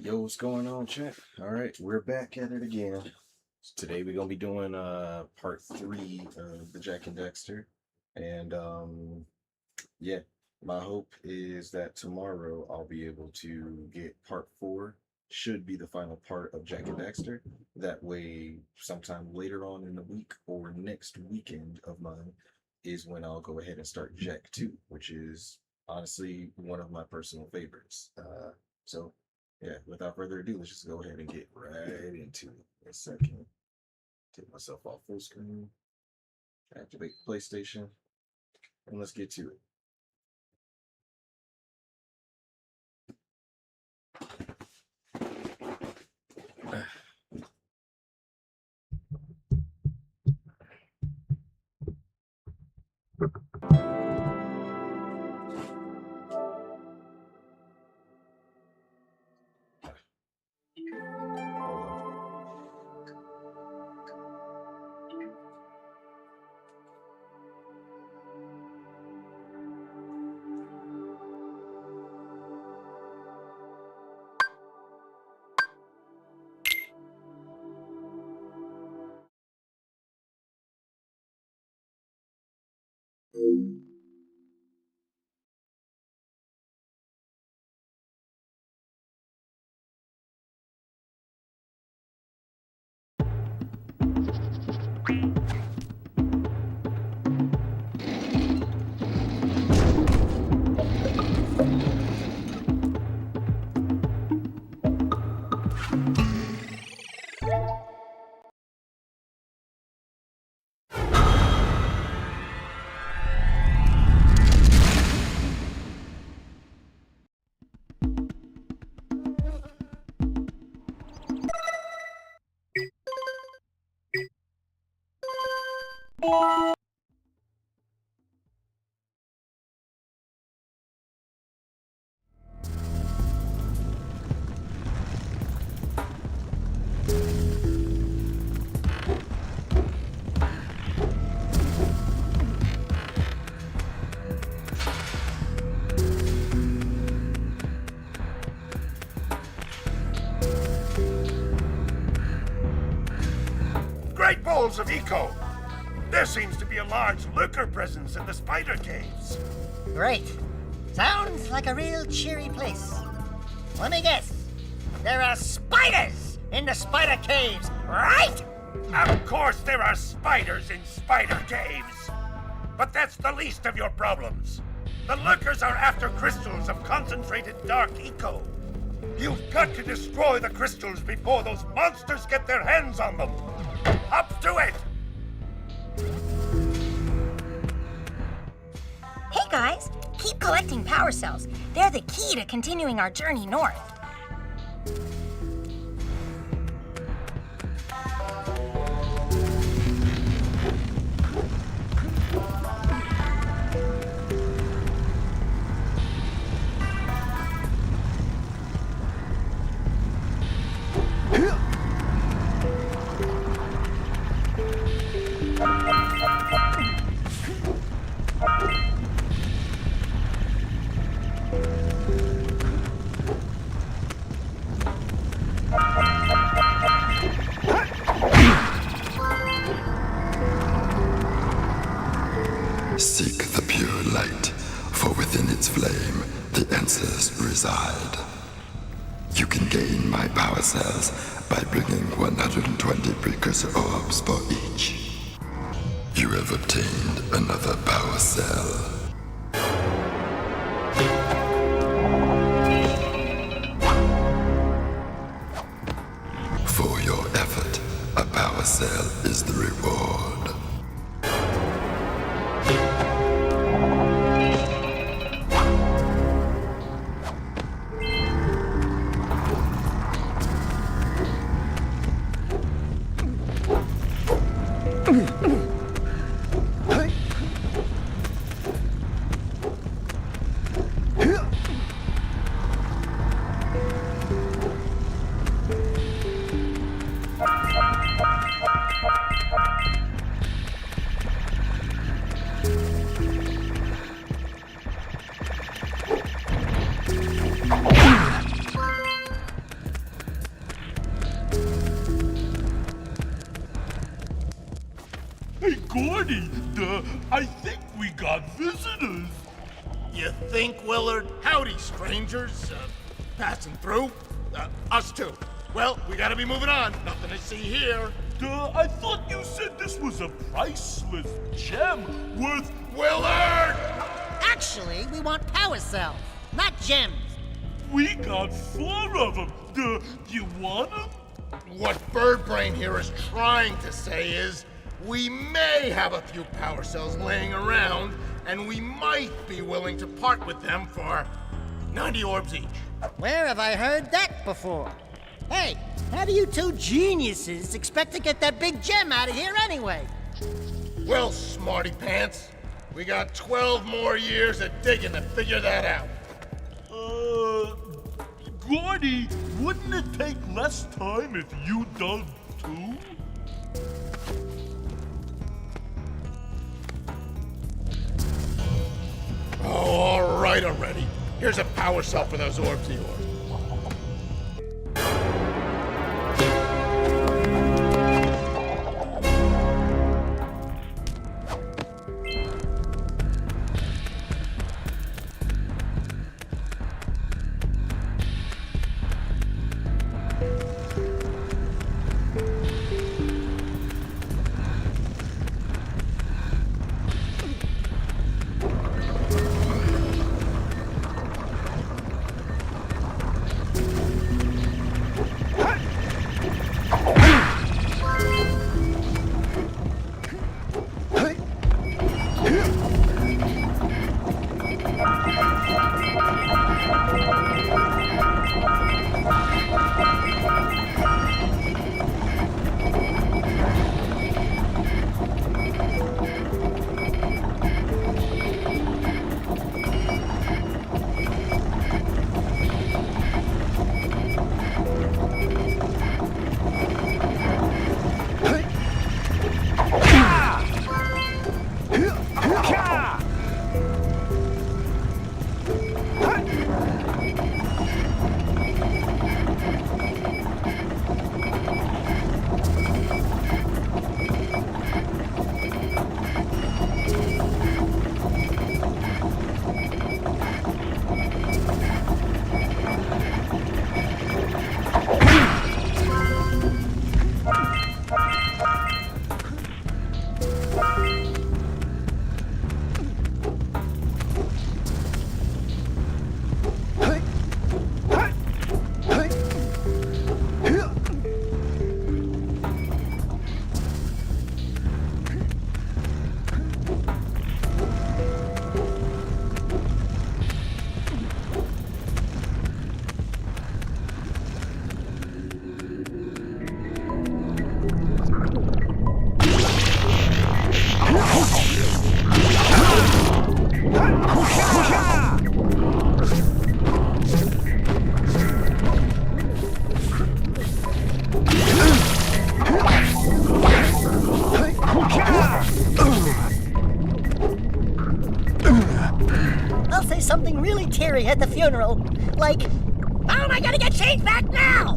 Yo, what's going on, chat? All right, we're back at it again. Today we're gonna be doing part three of the Jak and Daxter, and yeah, my hope is that tomorrow I'll be able to get part four. Should be the final part of Jak and Daxter. That way, sometime later on in the week or next weekend of mine is when I'll go ahead and start Jak 2, which is honestly one of my personal favorites. So yeah, without further ado, let's just go ahead and get right into it. A second. Take myself off full screen, activate the PlayStation, and let's get to it. Great balls of eco! There seems to be a large lurker presence in the spider caves. Great. Sounds like a real cheery place. Let me guess. There are spiders in the spider caves, right? Of course there are spiders in spider caves. But that's the least of your problems. The lurkers are after crystals of concentrated dark eco. You've got to destroy the crystals before those monsters get their hands on them. Up to it! Hey guys, keep collecting power cells. They're the key to continuing our journey north. Seek the pure light, for within its flame the answers reside. You can gain my power cells by bringing 120 precursor orbs for each. You have obtained another power cell. For your effort, a power cell is the reward. Gordy, I think we got visitors. You think, Willard? Howdy, strangers. Passing through? Us too. Well, we gotta be moving on. Nothing to see here. I thought you said this was a priceless gem worth... Willard! Actually, we want power cells, not gems. We got 4 of them. You want them? What Birdbrain here is trying to say is, we may have a few power cells laying around, and we might be willing to part with them for 90 orbs each. Where have I heard that before? Hey, how do you two geniuses expect to get that big gem out of here anyway? Well, smarty pants, we got 12 more years of digging to figure that out. Gordy, wouldn't it take less time if you dug too? Oh, all right already. Here's a power cell for those orbs of yours. I'll say something really teary at the funeral, like, "How am I gonna get changed back now?"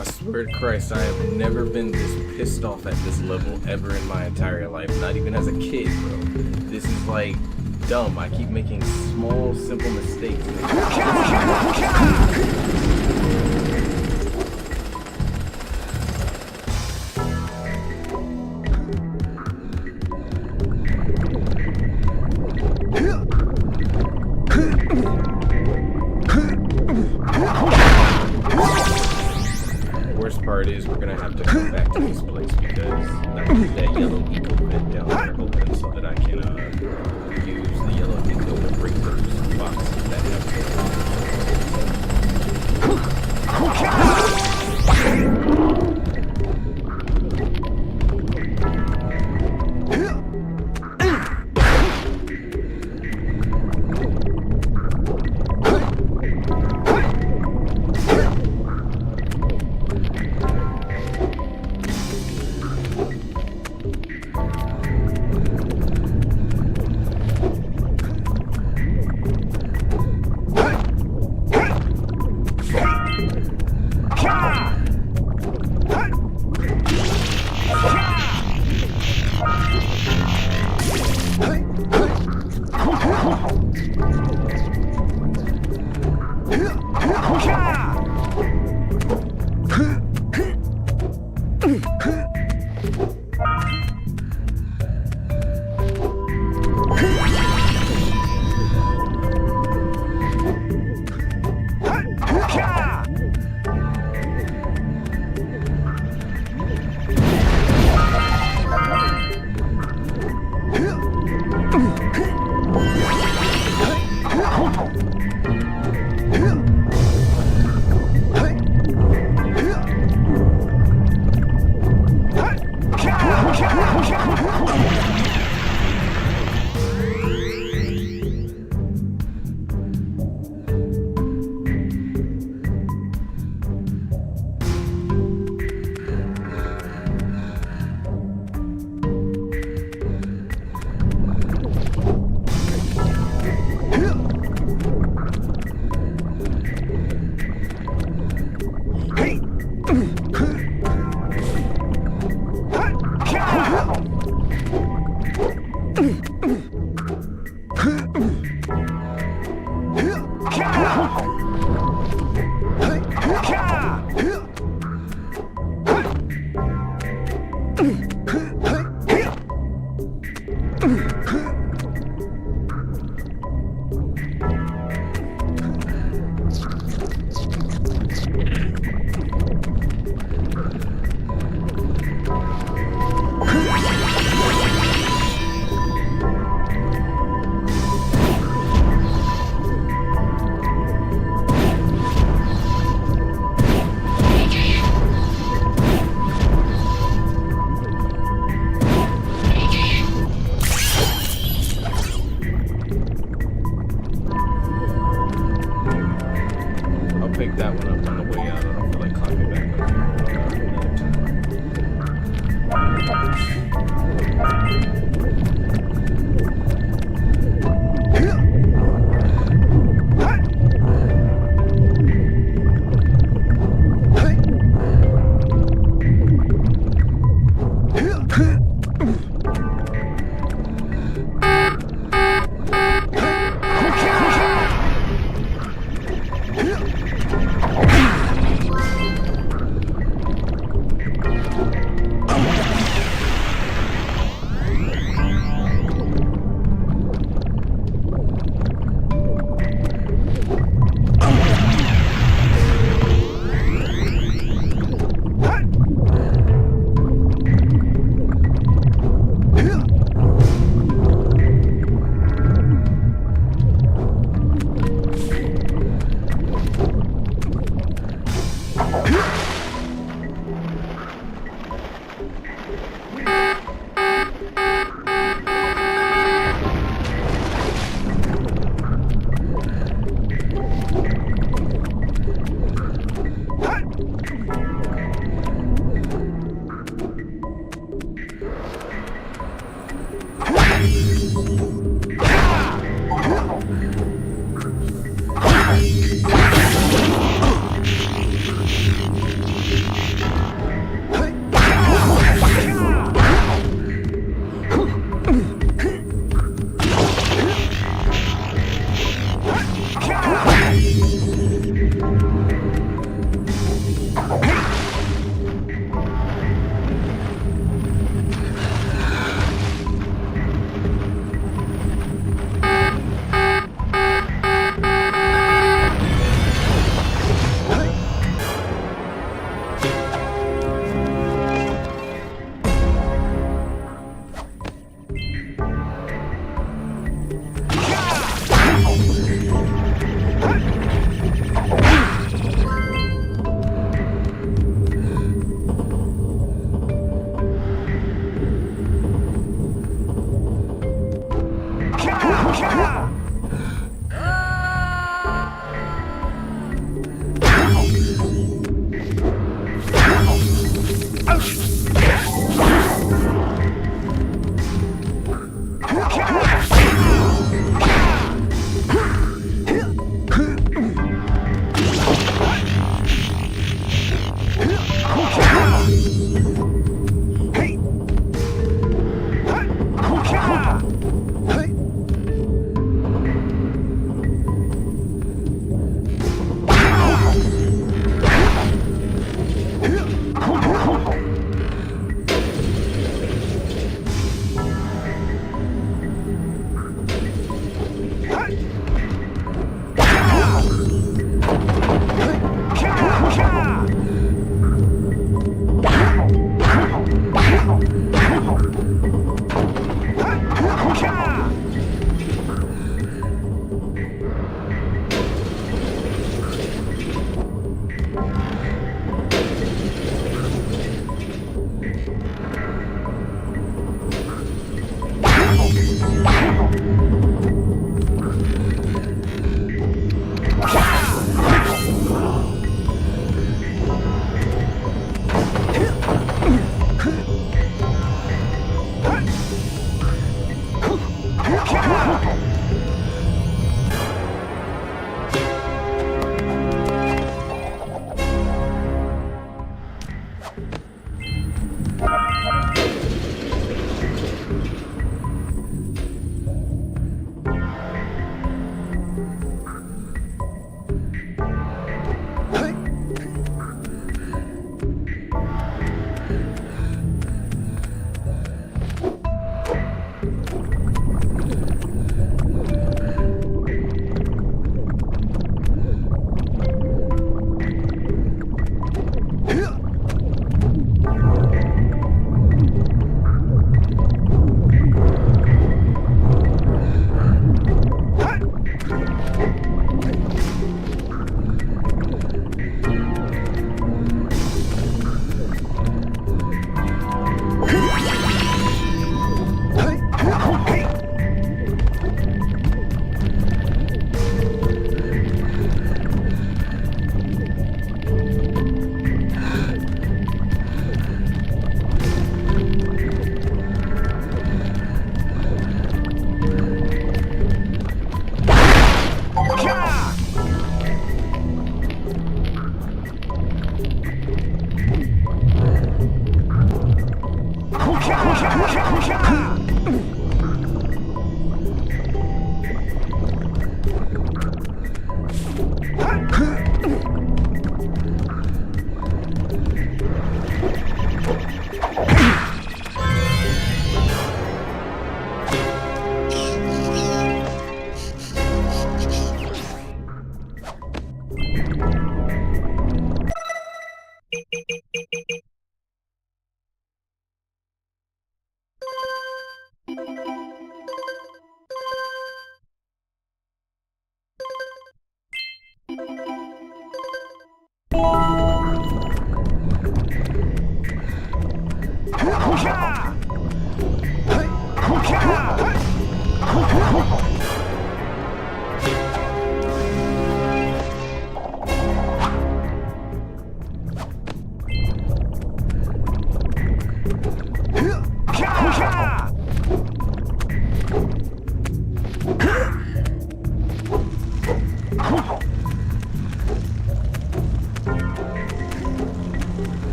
I swear to Christ, I have never been this pissed off at this level ever in my entire life. Not even as a kid, bro. This is like dumb. I keep making small, simple mistakes. Worst part is we're gonna have to come back to this place because that yellow eco vent down there open so that I can use the yellow eco to break those boxes that have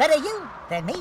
Better you than me.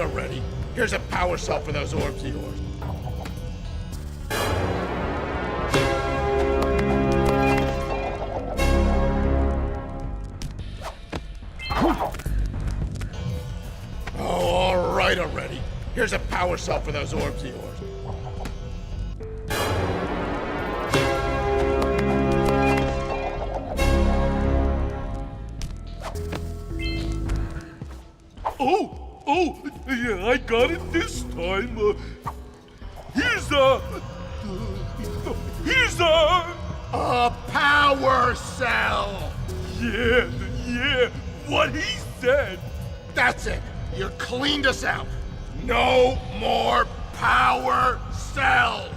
Already. Here's a power cell for those orbs of yours. Oh, all right already. Here's a power cell for those orbs of yours. Oh, yeah, I got it this time. Here's A power cell! yeah, what he said. That's it. You cleaned us out. No more power cells!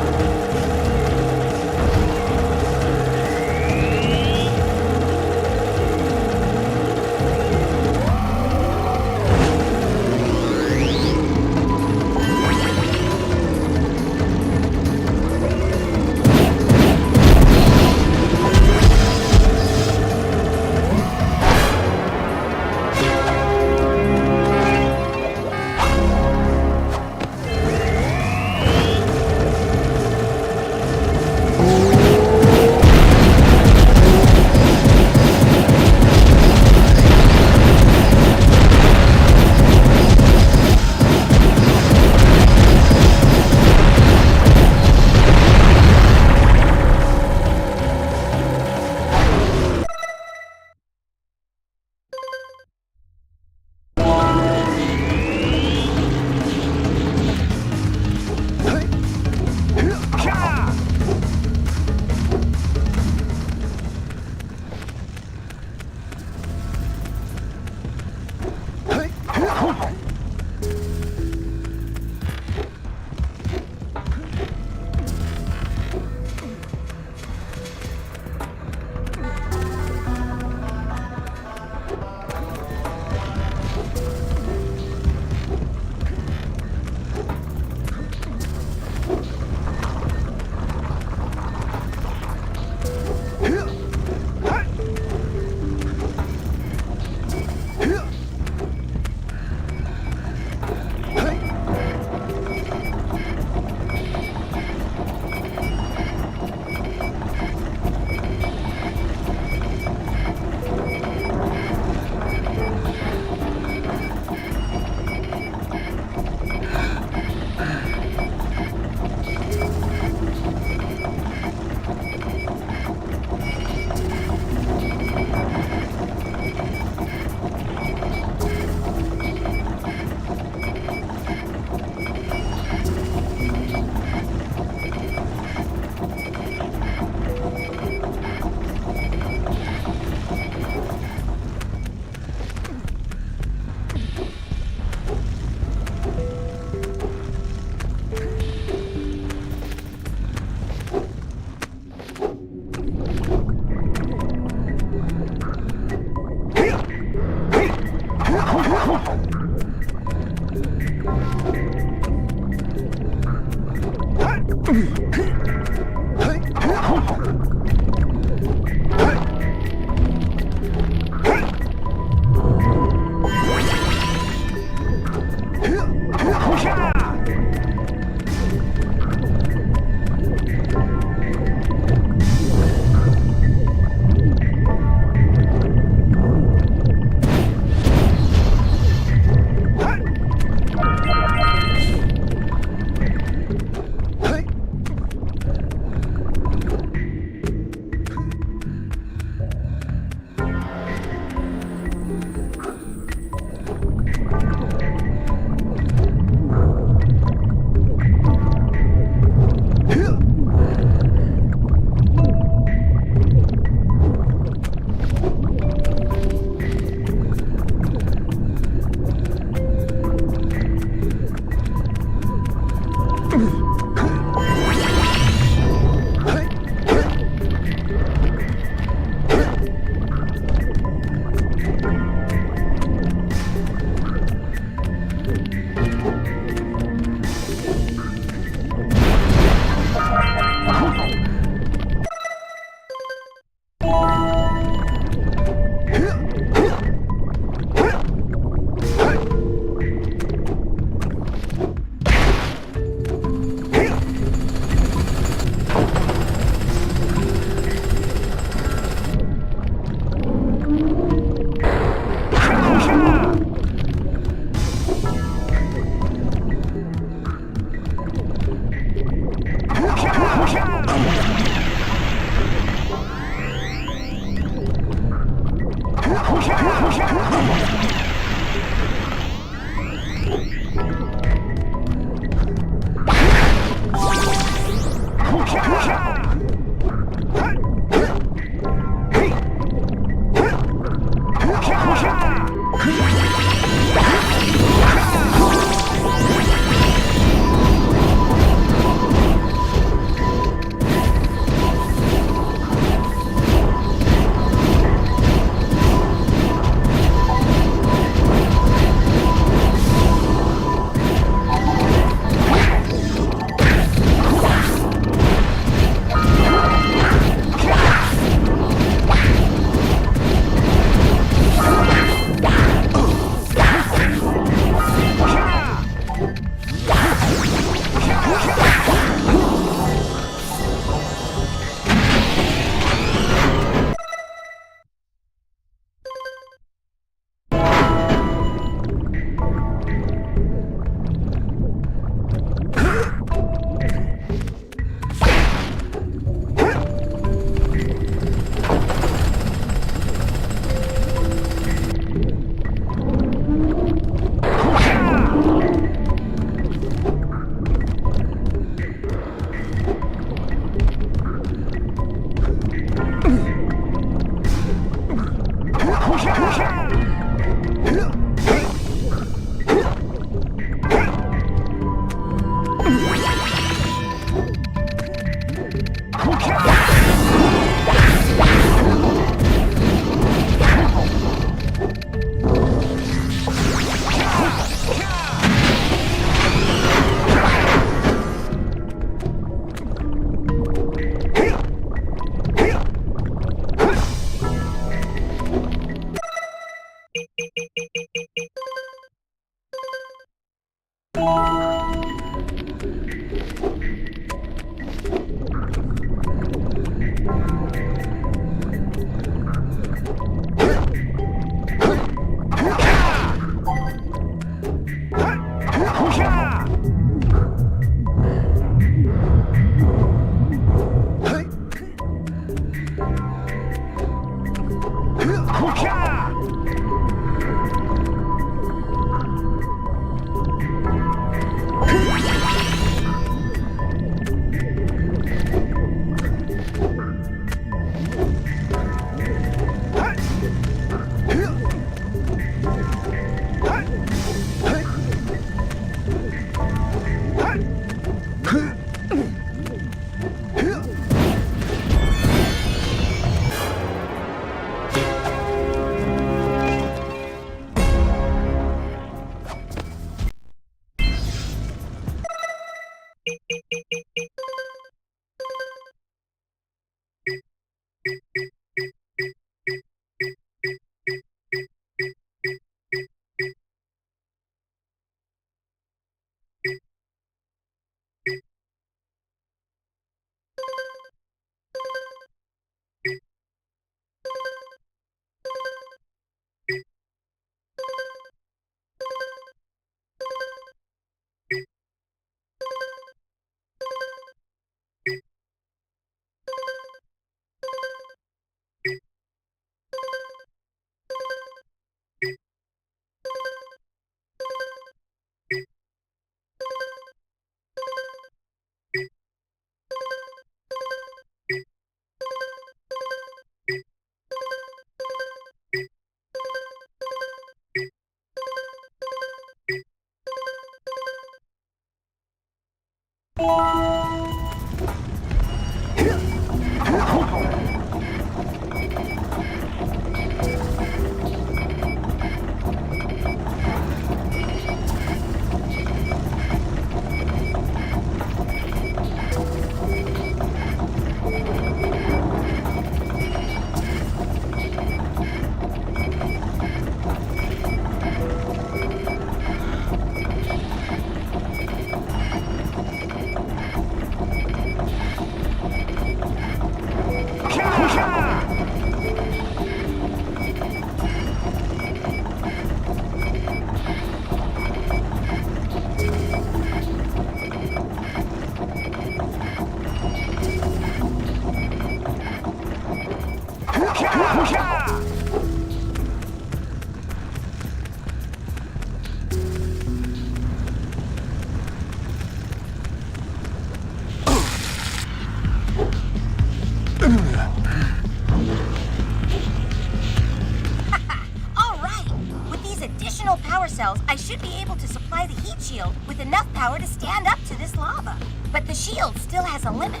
additional power cells, I should be able to supply the heat shield with enough power to stand up to this lava. But the shield still has a limit.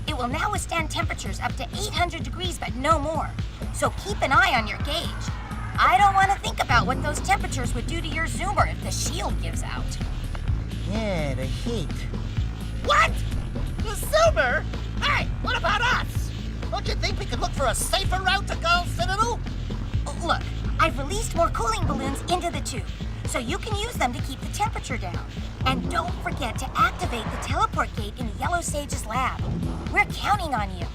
It will now withstand temperatures up to 800 degrees, but no more. So keep an eye on your gauge. I don't want to think about what those temperatures would do to your zoomer if the shield gives out. Yeah, the heat. What? The Zoomer? Hey, what about us? Don't you think we could look for a safer route to Gull Citadel? Look, I've released more cooling balloons into the tube, so you can use them to keep the temperature down. And don't forget to activate the teleport gate in the Yellow Sage's lab. We're counting on you.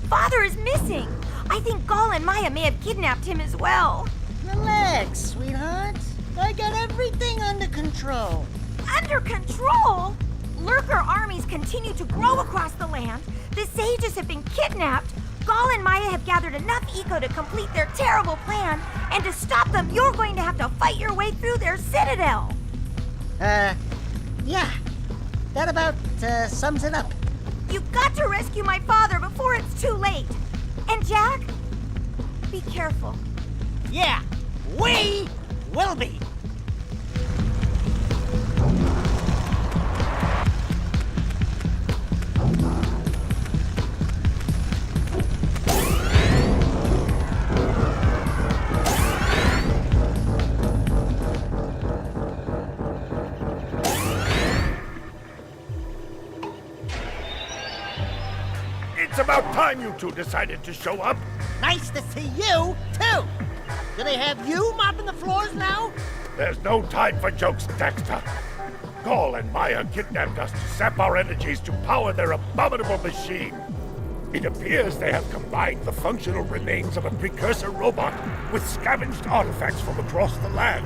Father is missing. I think Gall and Maya may have kidnapped him as well. Relax, sweetheart. I got everything under control. Under control? Lurker armies continue to grow across the land. The sages have been kidnapped. Gall and Maya have gathered enough eco to complete their terrible plan. And to stop them, you're going to have to fight your way through their citadel. Yeah. That about sums it up. You've got to rescue my father before it's too late. And Jack? Be careful. Yeah, we will be. It's about time you two decided to show up. Nice to see you, too. Do they have you mopping the floors now? There's no time for jokes, Daxter. Gaul and Maya kidnapped us to sap our energies to power their abominable machine. It appears they have combined the functional remains of a precursor robot with scavenged artifacts from across the land.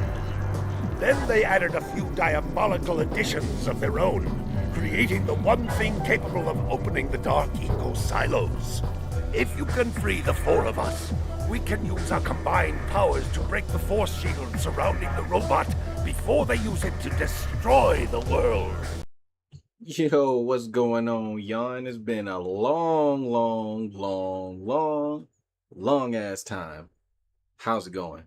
Then they added a few diabolical additions of their own, creating the one thing capable of opening the Dark Eco silos. If you can free the four of us, we can use our combined powers to break the force shield surrounding the robot before they use it to destroy the world. Yo, what's going on, y'all? It's been a long ass time. How's it going?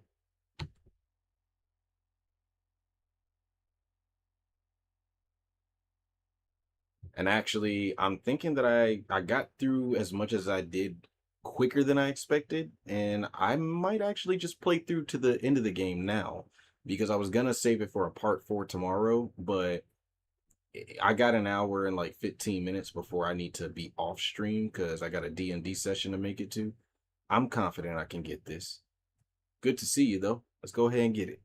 And actually, I'm thinking that I got through as much as I did quicker than I expected, and I might actually just play through to the end of the game now, because I was gonna save it for a part 4 tomorrow, but I got an hour and like 15 minutes before I need to be off stream because I got a D&D session to make it to. I'm confident I can get this. Good to see you, though. Let's go ahead and get it.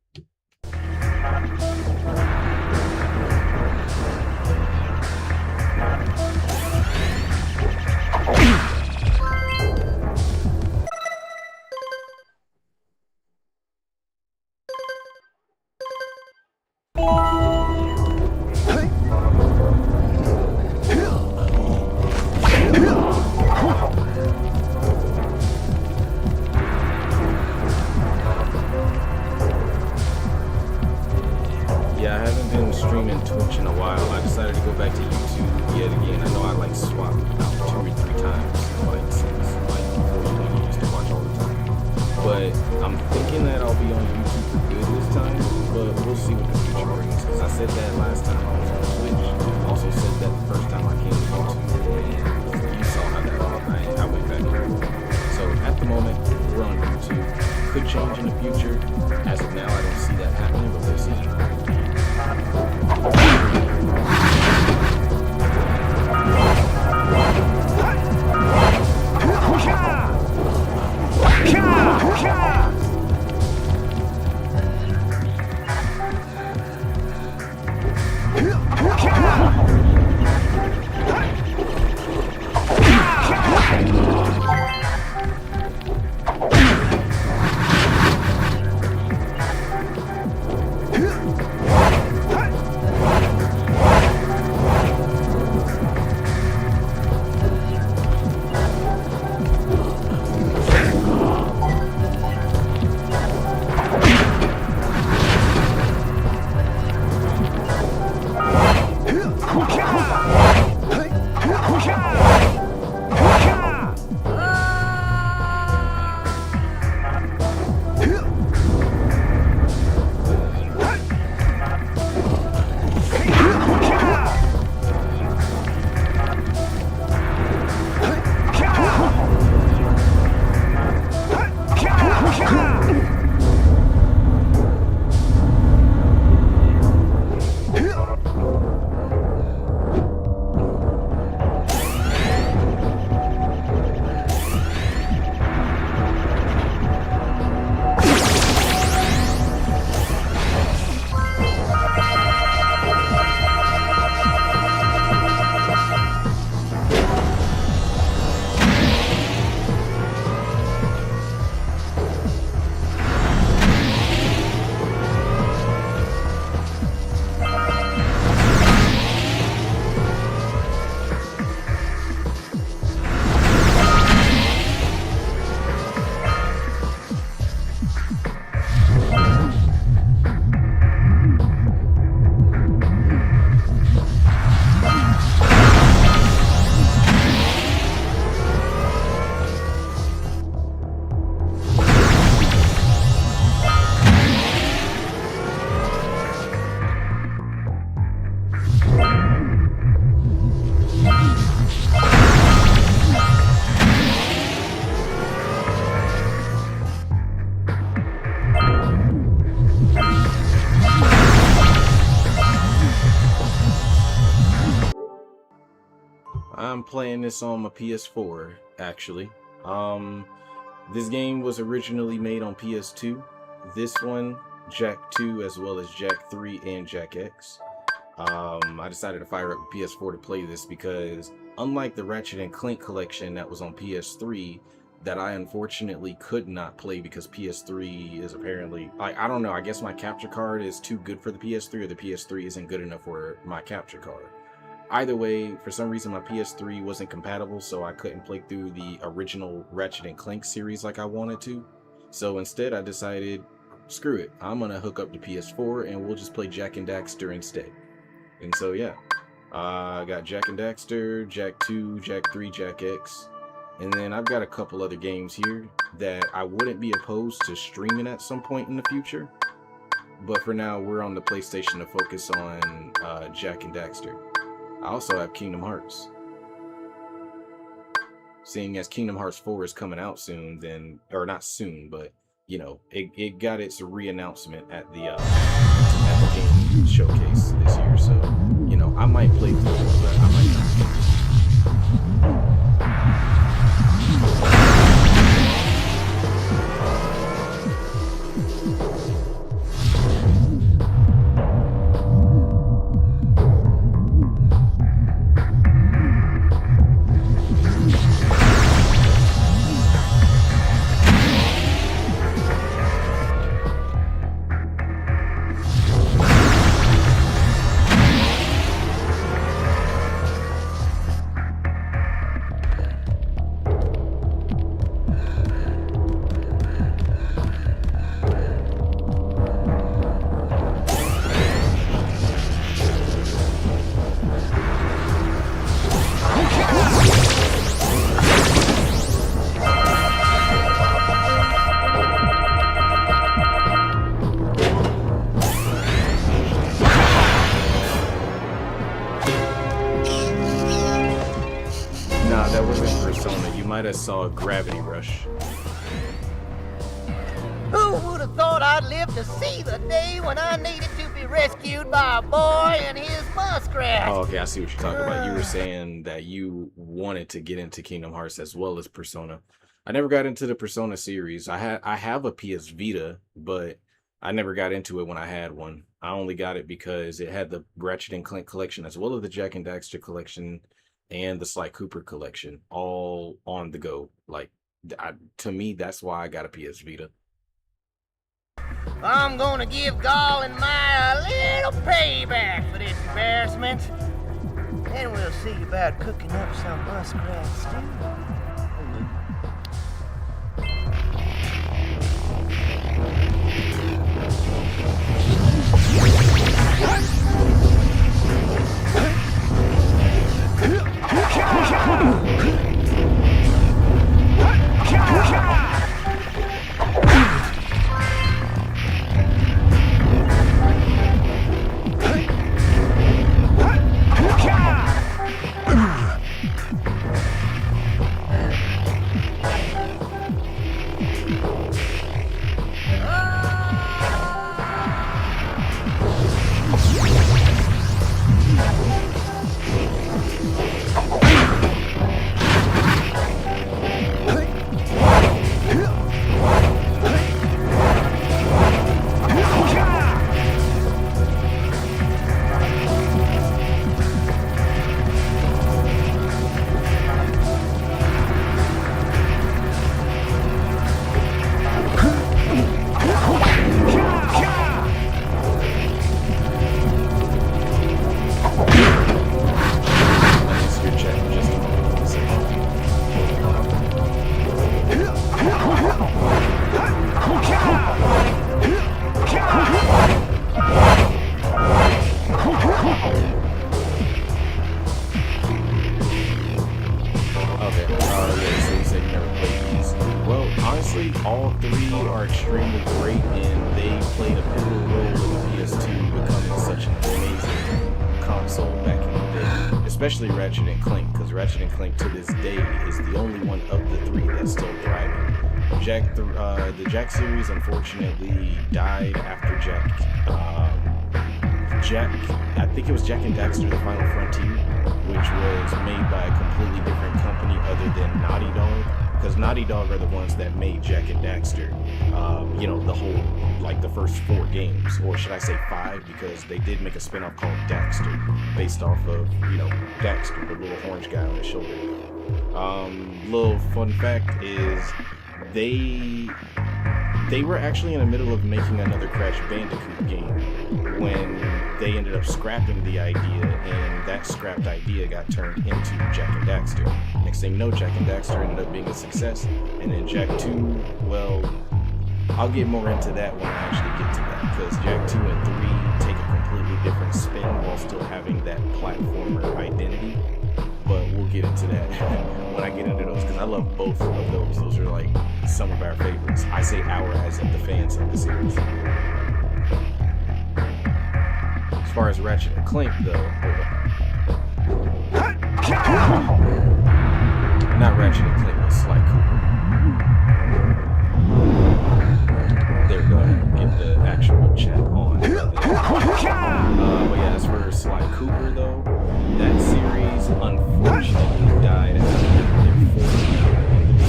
Yeah, I haven't been streaming Twitch in a while. I decided to go back to YouTube yet again. I know I like swapped out 2 or 3 times, like since like before you used to watch all the time. But I'm thinking that I'll be on YouTube for good this time, but we'll see what the future brings. Because I said that last time I was on Twitch. I also said that the first time I came to YouTube, and you saw how that went. I went back there. So at the moment, we're on YouTube. Could change in the future. As of now, I don't see that happening, but we'll see. playing this on my PS4, actually. This game was originally made on PS2. This one, Jak 2, as well as Jak 3 and Jak X. I decided to fire up the PS4 to play this because, unlike the Ratchet and Clank collection that was on PS3, that I unfortunately could not play because PS3 is apparently, I don't know, I guess my capture card is too good for the PS3, or the PS3 isn't good enough for my capture card. Either way, for some reason my PS3 wasn't compatible, so I couldn't play through the original Ratchet and Clank series like I wanted to. So instead I decided, screw it, I'm gonna hook up the PS4 and we'll just play Jak and Daxter instead. And so yeah, I got Jak and Daxter, Jak 2, Jak 3, Jak X, and then I've got a couple other games here that I wouldn't be opposed to streaming at some point in the future. But for now, we're on the PlayStation to focus on Jak and Daxter. I also have Kingdom Hearts. Seeing as Kingdom Hearts 4 is coming out soon, then, or not soon, but you know, it got its re-announcement at the game showcase this year. So, you know, I might play through it, but I might not. I saw a Gravity Rush. Who would have thought I'd live to see the day when I needed to be rescued by a boy and his muskrat? Oh, okay, I see what you're talking about. You were saying that you wanted to get into Kingdom Hearts as well as Persona. I never got into the Persona series. I have a PS Vita, but I never got into it when I had one. I only got it because it had the Ratchet and Clank collection as well as the Jak and Daxter collection and the Sly Cooper collection all on the go. Like, to me, that's why I got a PS Vita. I'm gonna give Gall and Maya a little payback for this embarrassment. Then we'll see about cooking up some muskrat stew. all three are extremely great, and they played a pivotal role in the PS2 becoming such an amazing console back in the day. Especially Ratchet and Clank, because Ratchet and Clank to this day is the only one of the three that's still thriving. The Jak series unfortunately died after I think it was Jak and Daxter: The Final Frontier, which was made by a completely different company other than Naughty Dog, because Naughty Dog are the ones that made Jak and Daxter. You know, the whole, like the first 4 games, or should I say 5, because they did make a spin-off called Daxter, based off of, you know, Daxter, the little orange guy on his shoulder. Little fun fact is they were actually in the middle of making another Crash Bandicoot game when they ended up scrapping the idea, and that scrapped idea got turned into Jak and Daxter. Next thing you know, Jak and Daxter ended up being a success, and then Jak 2, well, I'll get more into that when I actually get to that, because Jak 2 and 3 take a completely different spin while still having that platformer identity. But we'll get into that when I get into those, because I love both of those. Those are like some of our favorites. I say our as in the fans of the series. As far as Ratchet and Clank, though, hold on. Not Ratchet and Clank, but Sly Cooper. There we go. Get the actual chat on. But yeah, as for Sly Cooper, though, that series unfortunately died after their 4th year in the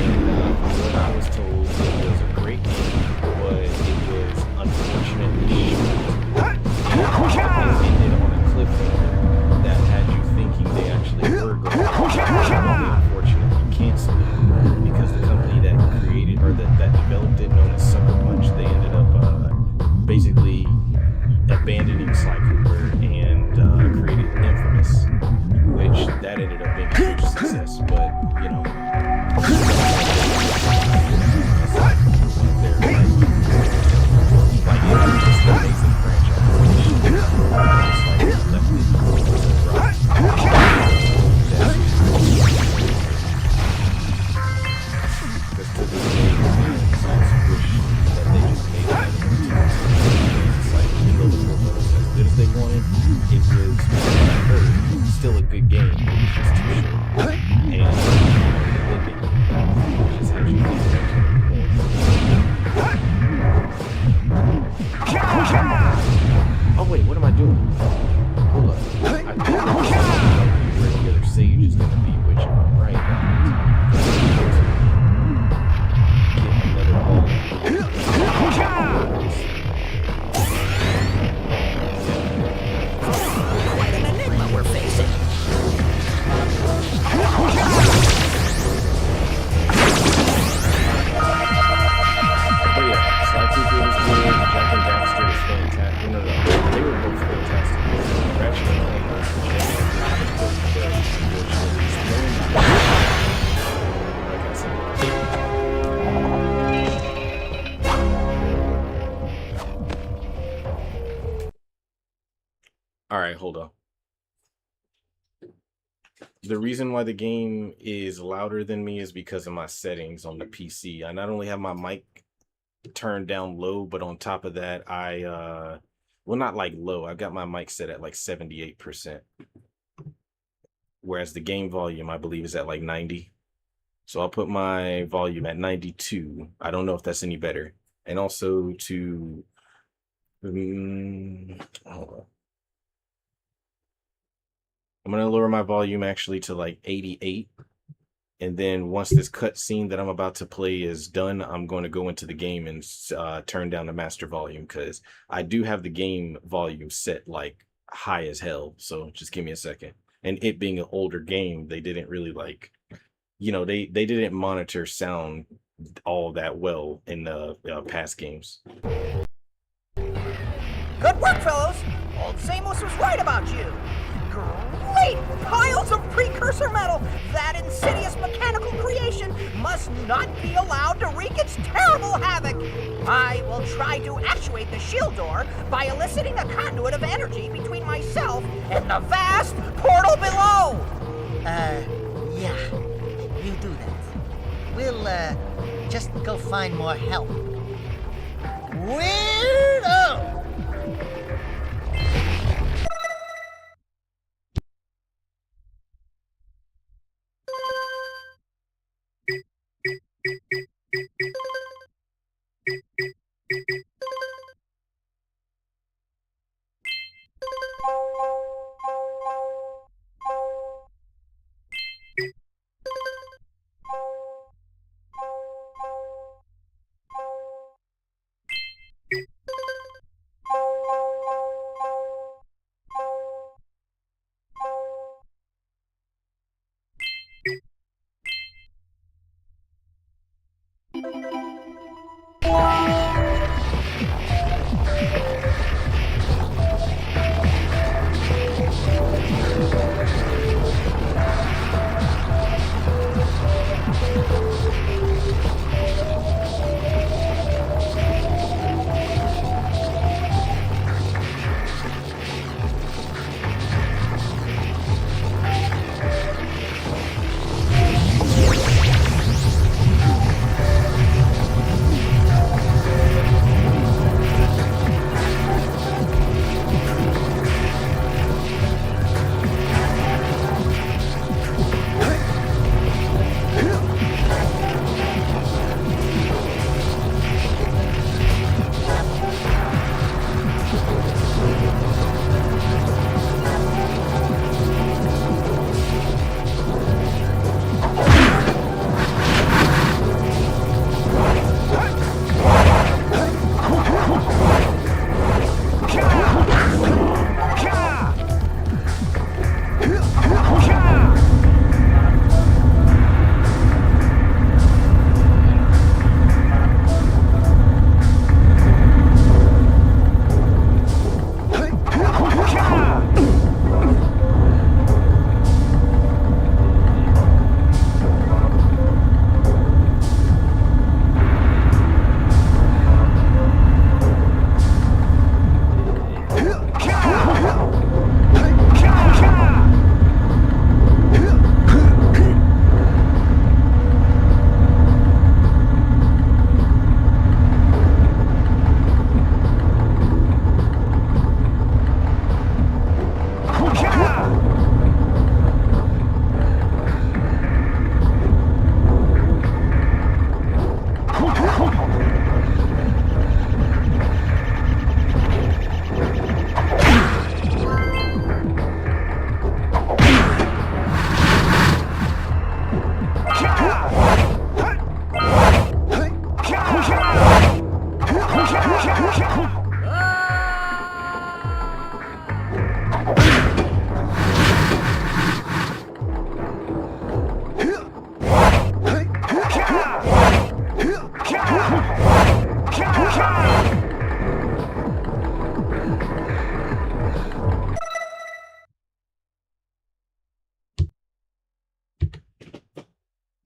and what I was told, it was a great game, but it was unfortunately short. And it ended on a cliffhanger that had you thinking they actually were going to unfortunately cancel it, because the company that created or that developed it, known as Sucker Punch, they ended up basically abandoning Sly Cooper and created Infamous, which that ended up being a huge success. But you know, they're like it's just an amazing franchise. Just like left it to rot. Because to this day, fans just wish that they just made it. It's like, even though the book was as good as they wanted, it was, from what I heard, still a good game. It was just too short. And it just had you oh wait, what am I doing? Hold up. I think where the other sage is gonna be, which if I'm right, get another ball. Quite an enigma we're facing. But yeah, Sly Cooper was good, Jak and Daxter was fantastic. No, they were both fantastic. Ratchet and Clank was like I said. Alright, hold on. The reason why the game is louder than me is because of my settings on the PC. I not only have my mic turned down low, but on top of that, well, not like low. I've got my mic set at like 78%. Whereas the game volume, I believe, is at like 90. So I'll put my volume at 92. I don't know if that's any better. And also to... hold on. I'm going to lower my volume actually to like 88. And then once this cutscene that I'm about to play is done, I'm going to go into the game and turn down the master volume, because I do have the game volume set like high as hell. So just give me a second. And it being an older game, they didn't really like, you know, they didn't monitor sound all that well in the past games. Good work, fellows. Old Samos was right about you. Great piles of precursor metal. That insidious mechanical creation must not be allowed to wreak its terrible havoc. I will try to actuate the shield door by eliciting a conduit of energy between myself and the vast portal below. Yeah, you do that. We'll, just go find more help. Weirdo!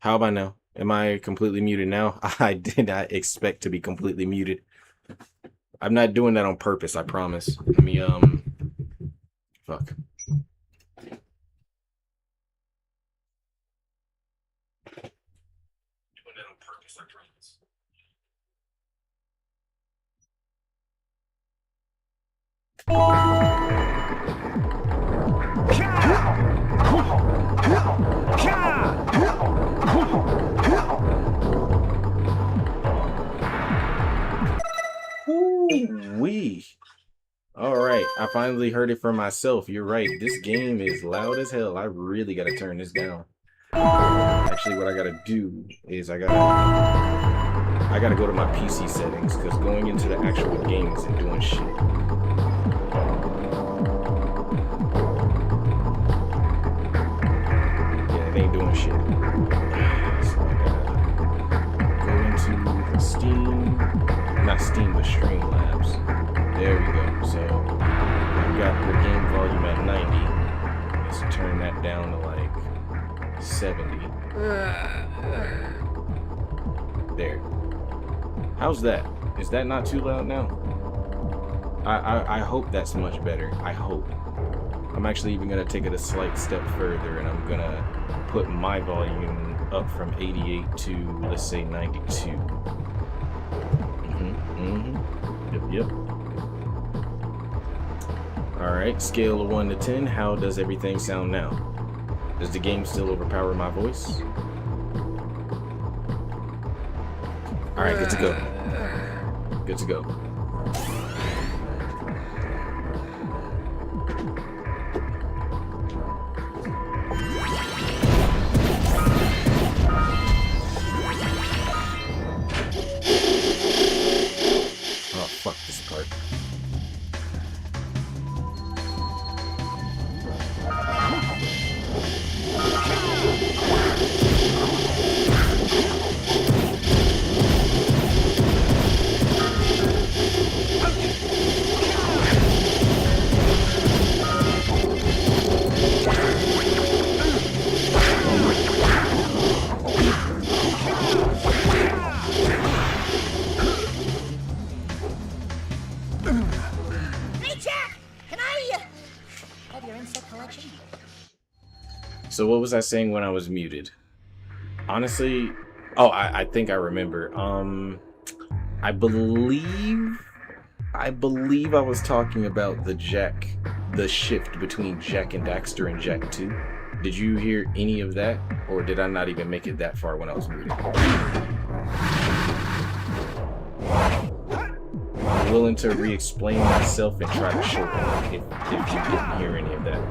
How about now? Am I completely muted now? I did not expect to be completely muted. I'm not doing that on purpose, I promise. Let me, fuck. Doing that on purpose, I promise. Ooh-wee. All right, I finally heard it for myself. You're right. This game is loud as hell. I really gotta turn this down. Actually, what I gotta do is I gotta go to my PC settings because going into the actual game isn't doing shit. Yeah, it ain't doing shit. So I gotta go into Steam, not Steam, but Streamlabs. There we go. So I've got the game volume at 90. Let's turn that down to like 70. There. How's that? Is that not too loud now? I hope that's much better. I hope. I'm actually even gonna take it a slight step further and I'm gonna put my volume up from 88 to, let's say, 92. Yep. Alright, scale of 1 to 10, how does everything sound now? Does the game still overpower my voice? Alright, good to go. Good to go. Oh, fuck this part. Hey, Jack! Can I, have your insect collection? So what was I saying when I was muted? Honestly, oh, I think I remember. I believe I was talking about the shift between Jak and Daxter and Jak 2. Did you hear any of that, or did I not even make it that far when I was muted? I'm willing to re-explain myself and try to shorten it if you didn't hear any of that.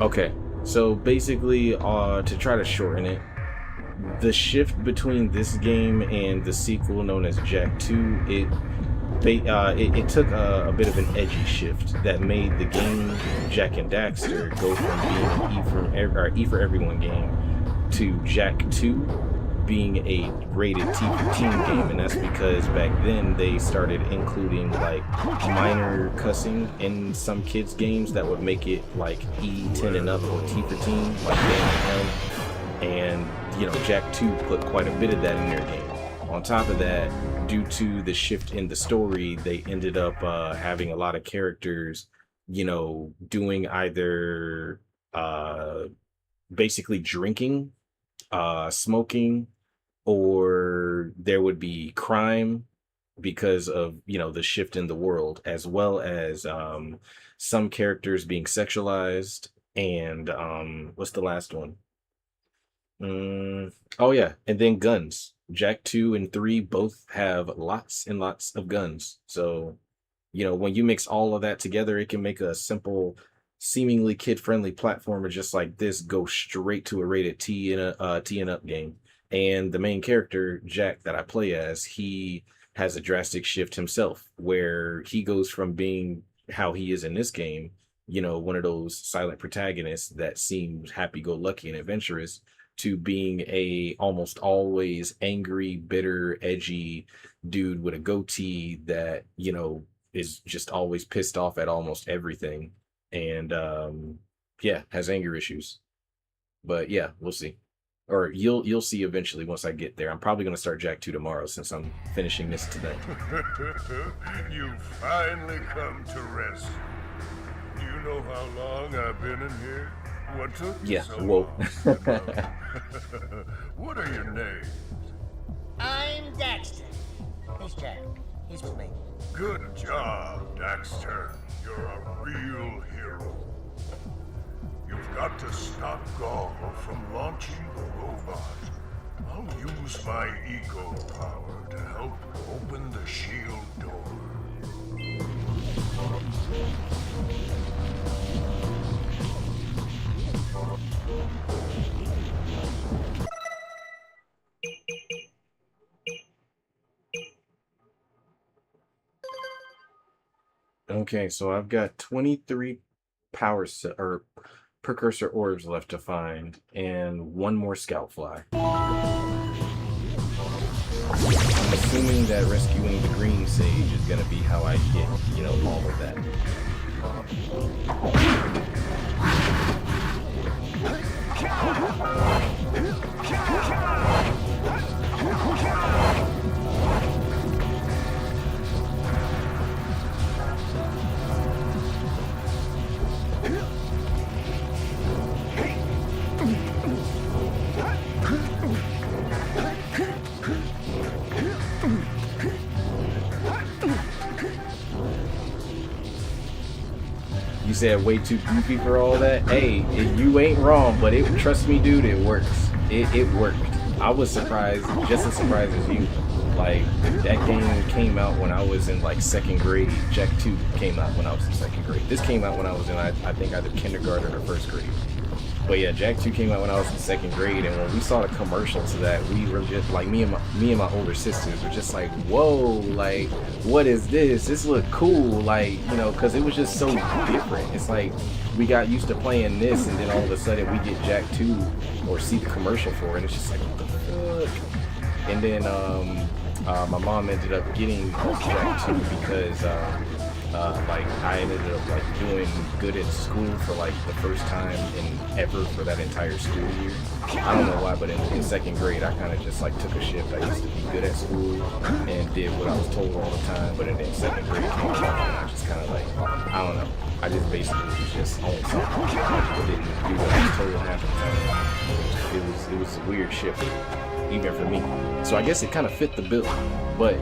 Okay, so basically, to try to shorten it, the shift between this game and the sequel known as Jak 2, it took a bit of an edgy shift that made the game Jak and Daxter go from being an E for Everyone game to Jak 2 being a rated T for teen game, and that's because back then they started including like minor cussing in some kids games that would make it like E10 and up or T for teen, like Game and you know, Jak 2 put quite a bit of that in their game. On top of that, due to the shift in the story, they ended up having a lot of characters, you know, doing either basically drinking, smoking, or there would be crime because of, you know, the shift in the world, as well as some characters being sexualized, and what's the last one? Oh yeah, and then guns. Jak 2 and 3 both have lots and lots of guns. So, you know, when you mix all of that together, it can make a simple, seemingly kid-friendly platformer just like this go straight to a rated T and up game. And the main character, Jak, that I play as, he has a drastic shift himself, where he goes from being how he is in this game, you know, one of those silent protagonists that seems happy-go-lucky and adventurous, to being a almost always angry, bitter, edgy dude with a goatee that, you know, is just always pissed off at almost everything, and yeah, has anger issues. But yeah, we'll see. Or you'll see eventually once I get there. I'm probably gonna start Jak 2 tomorrow since I'm finishing this today. You've finally come to rest. Do you know how long I've been in here? What took you Yeah, so whoa. long? What are your names? I'm Daxter. He's Jak. He's with me. Good job, Daxter. You're a real hero. You've got to stop Gaul from launching the robot. I'll use my ego power to help open the shield door. Okay, so I've got 23 or precursor orbs left to find, and one more scout fly. I'm assuming that rescuing the green sage is gonna be how I get, you know, all of that. You said way too goofy for all that. Hey, you ain't wrong, but trust me, dude, it works. It worked. I was surprised, just as surprised as you. Like, that game came out when I was in like second grade. Jak 2 came out when I was in second grade. This came out when I was in, I think, either kindergarten or first grade. But yeah, Jak 2 came out when I was in second grade, and when we saw the commercial to that, we were just like, me and my older sisters were just like, whoa, like, what is this? This look cool, like, you know, because it was just so different. It's like we got used to playing this, and then all of a sudden we get Jak 2 or see the commercial for it, and it's just like, what the fuck? And then my mom ended up getting Jak 2 because like I ended up like doing good at school for like the first time ever for that entire school year. I don't know why, but in second grade I kind of just like took a shift. I used to be good at school and did what I was told all the time, but then second grade came along and I just kind of like, I don't know, I just basically was just on something. I didn't do what I was told half the time. It was a weird shift, even for me. So I guess it kind of fit the bill, but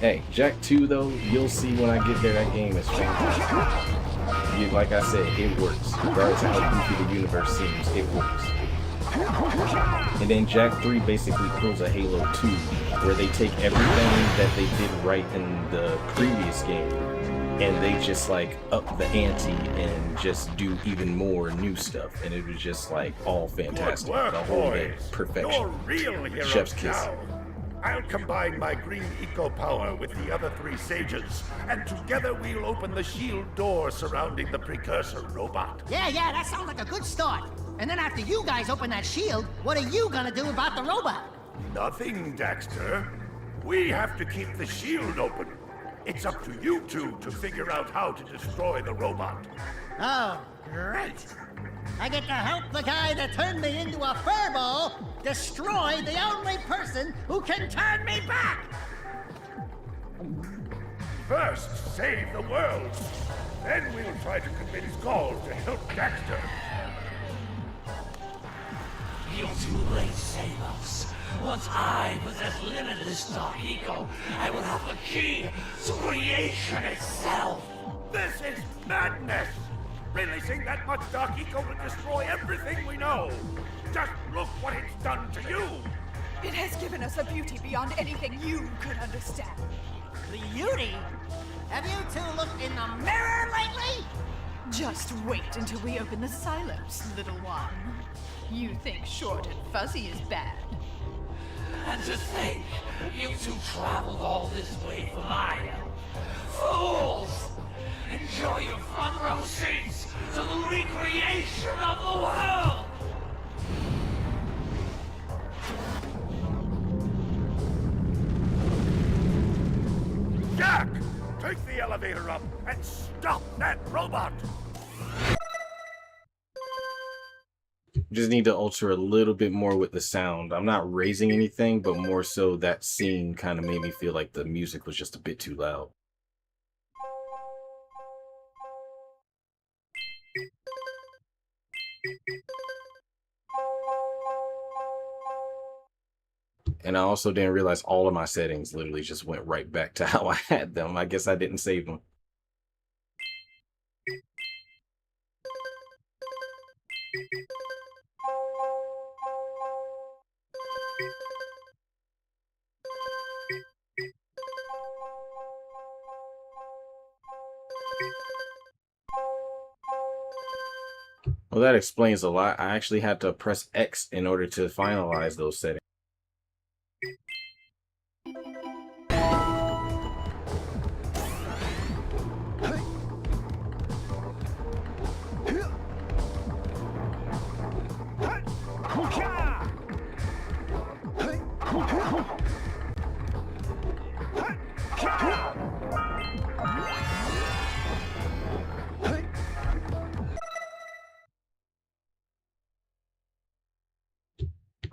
hey, Jak 2 though, you'll see when I get there, that game is fantastic. Like I said, it works. Regardless of how goofy the universe seems, it works. And then Jak 3 basically pulls a Halo 2, where they take everything that they did right in the previous game, and they just like up the ante and just do even more new stuff. And it was just like all fantastic. Good work, The whole game, boys. perfection. You're real heroes Chef's kiss. now. I'll combine my green eco power with the other three sages, and together we'll open the shield door surrounding the precursor robot. Yeah, that sounds like a good start. And then after you guys open that shield, what are you gonna do about the robot? Nothing, Daxter. We have to keep the shield open. It's up to you two to figure out how to destroy the robot. Oh, great. I get to help the guy that turned me into a furball destroy the only person who can turn me back! First, save the world. Then we'll try to convince Gaul to help Daxter. too late, Samus. Once I possess limitless Dark Eco, I will have the key to creation itself. This is madness! Releasing that much Dark Eco will destroy everything we know. Just look what it's done to you. It has given us a beauty beyond anything you could understand. Beauty? Have you two looked in the mirror lately? Just wait until we open the silos, little one. You think short and fuzzy is bad. And to think, you two traveled all this way for my help. Fools! Enjoy your front row seats to the recreation of the world! Jak! Take the elevator up and stop that robot! Just need to alter a little bit more with the sound. I'm not raising anything, but more so that scene kind of made me feel like the music was just a bit too loud. And I also didn't realize all of my settings literally just went right back to how I had them. I guess I didn't save them. Well, that explains a lot. I actually had to press X in order to finalize those settings.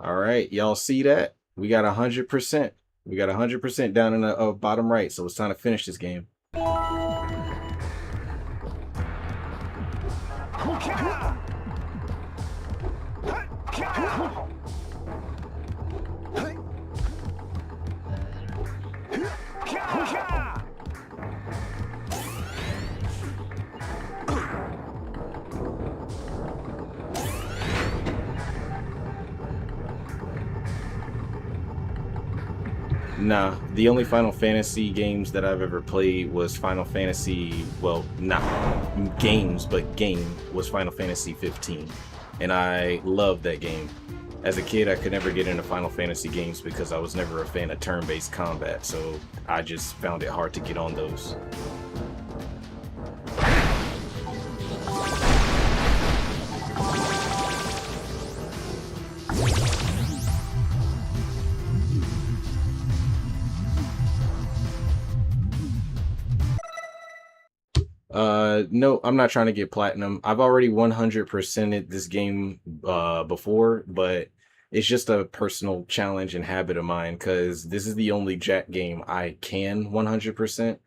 All right, y'all see that? We got 100%. We got 100% down in the bottom right, so it's time to finish this game. Nah, the only Final Fantasy games that I've ever played was Final Fantasy, well, not games, but game was Final Fantasy 15. And I loved that game. As a kid, I could never get into Final Fantasy games because I was never a fan of turn-based combat, so I just found it hard to get on those. No, I'm not trying to get platinum. I've already 100%ed this game before, but it's just a personal challenge and habit of mine because this is the only Jak game I can 100%.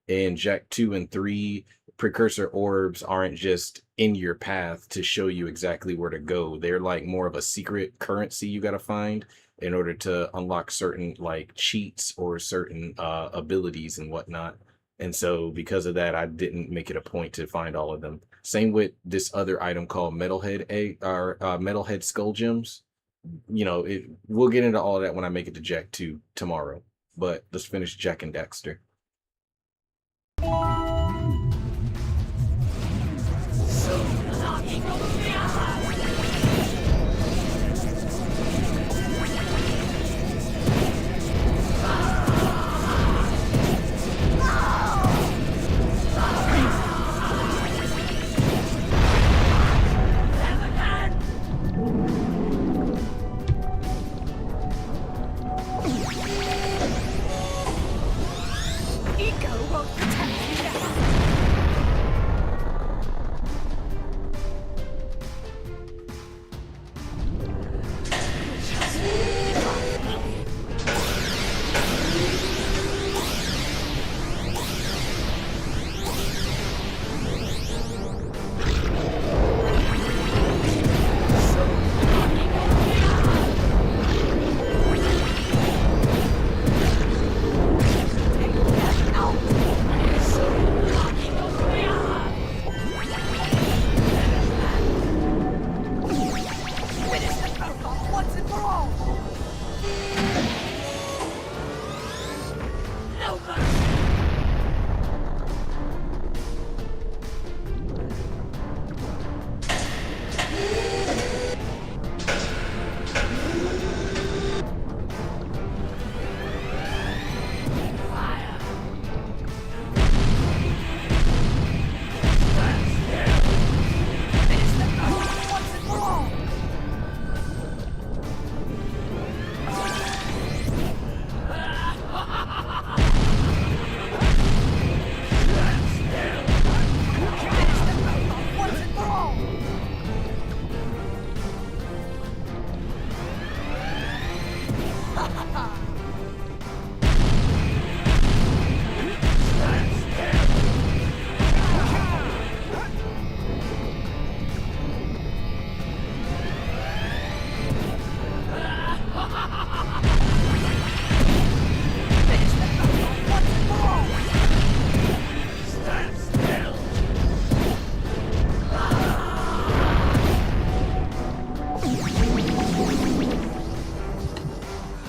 And Jak 2 and 3 precursor orbs aren't just in your path to show you exactly where to go. They're like more of a secret currency you got to find in order to unlock certain like cheats or certain abilities and whatnot. And so because of that, I didn't make it a point to find all of them. Same with this other item called Metalhead Skull Gems. You know, we'll get into all of that when I make it to Jak 2 tomorrow. But let's finish Jak and Daxter.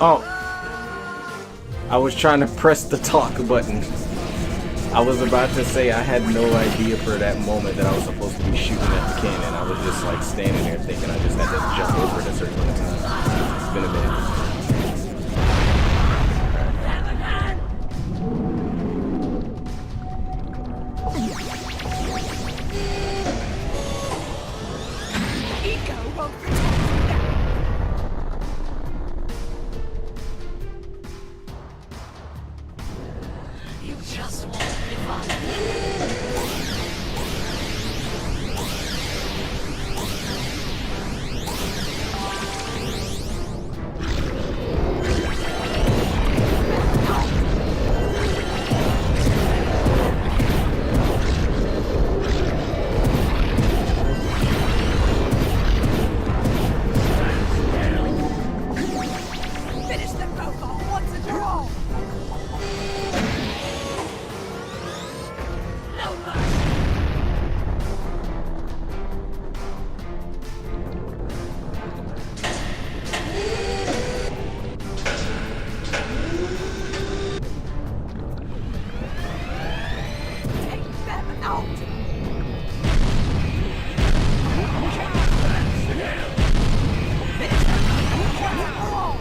Oh, I was trying to press the talk button. I was about to say I had no idea for that moment that I was supposed to be shooting at the cannon. I was just like standing there thinking I just had to jump over it a certain amount of time. It's been a minute. Eco won't protect you now. You just won't give up. Finish them both off once and for all. No mercy. Take them out. Finish them both off once and for all.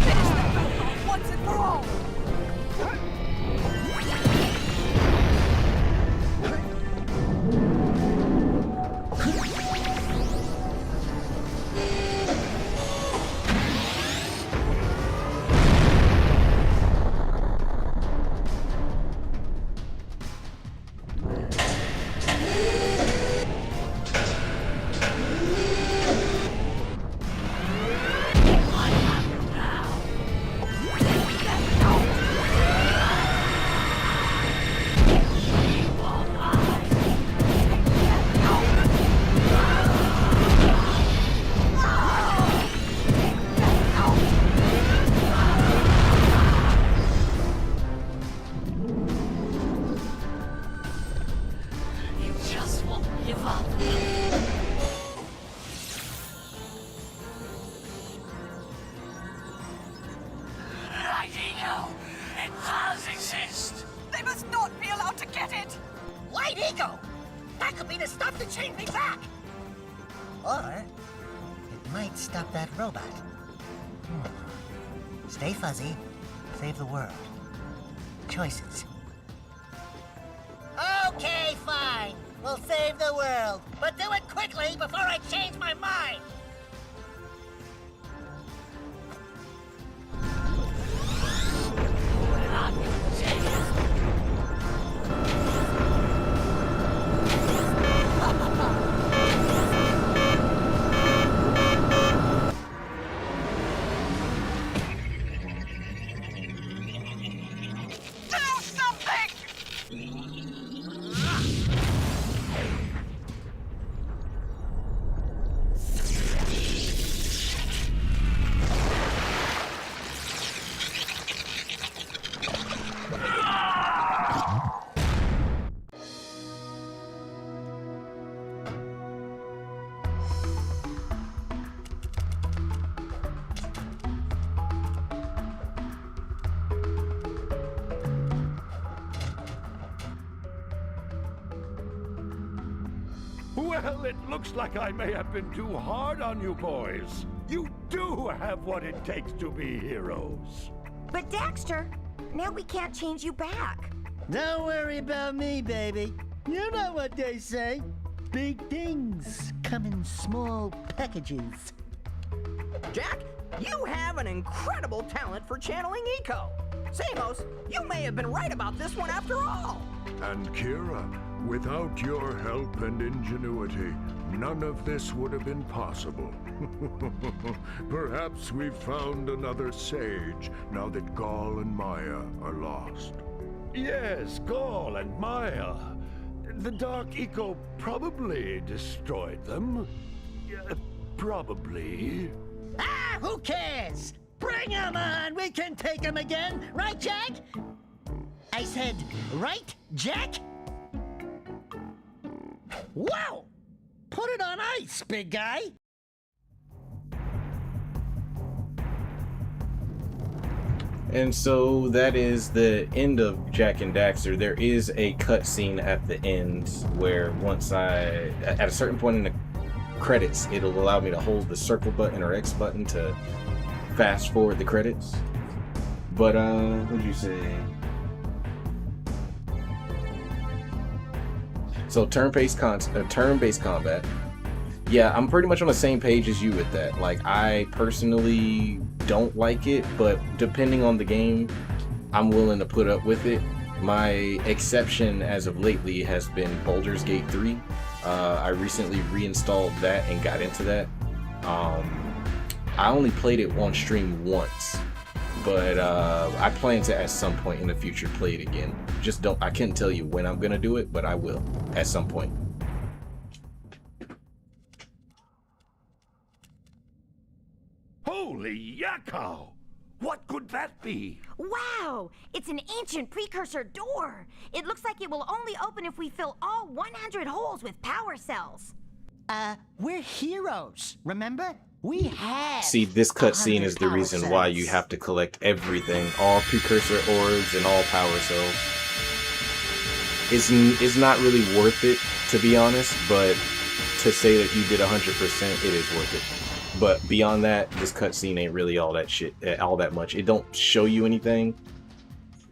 Finish them both off once and for all. You just won't give up. Right, Eco. It does exist. They must not be allowed to get it. White Eco! That could be the stuff to change me back! Or it might stop that robot. Stay fuzzy, save the world. Choices. Okay, fine. We'll save the world. But do it quickly before I change my mind! We're not gonna take it. Do something! Well, it looks like I may have been too hard on you boys. You do have what it takes to be heroes. But Daxter, now we can't change you back. Don't worry about me, baby. You know what they say. Big things come in small packages. Jack, you have an incredible talent for channeling Eco. Samos, you may have been right about this one after all. And Kira, without your help and ingenuity, none of this would have been possible. Perhaps we've found another sage now that Gaul and Maya are lost. Yes, Gaul and Maya. The Dark Eco probably destroyed them. Probably. Ah, who cares? Bring 'em on! We can take 'em again, right, Jack? I said, right, Jack? Wow! Put it on ice, big guy! And so that is the end of Jak and Daxter. There is a cutscene at the end where at a certain point in the credits, it'll allow me to hold the circle button or X button to fast forward the credits. But what'd you say? So turn-based combat. Yeah, I'm pretty much on the same page as you with that. Like, I personally don't like it, but depending on the game, I'm willing to put up with it. My exception as of lately has been Baldur's Gate 3. I recently reinstalled that and got into that. I only played it on stream once, but I plan to at some point in the future play it again. I can't tell you when I'm gonna do it, but I will at some point. Holy yakko! What could that be? Wow! It's an ancient precursor door. It looks like it will only open if we fill all 100 holes with power cells. We're heroes, remember? We have. See, this cutscene 100 is the power reason why cells. you have to collect everything, all precursor orbs and all power cells. It's not really worth it, to be honest, but to say that you did 100%, it is worth it. But beyond that, this cutscene ain't really all that much. It don't show you anything,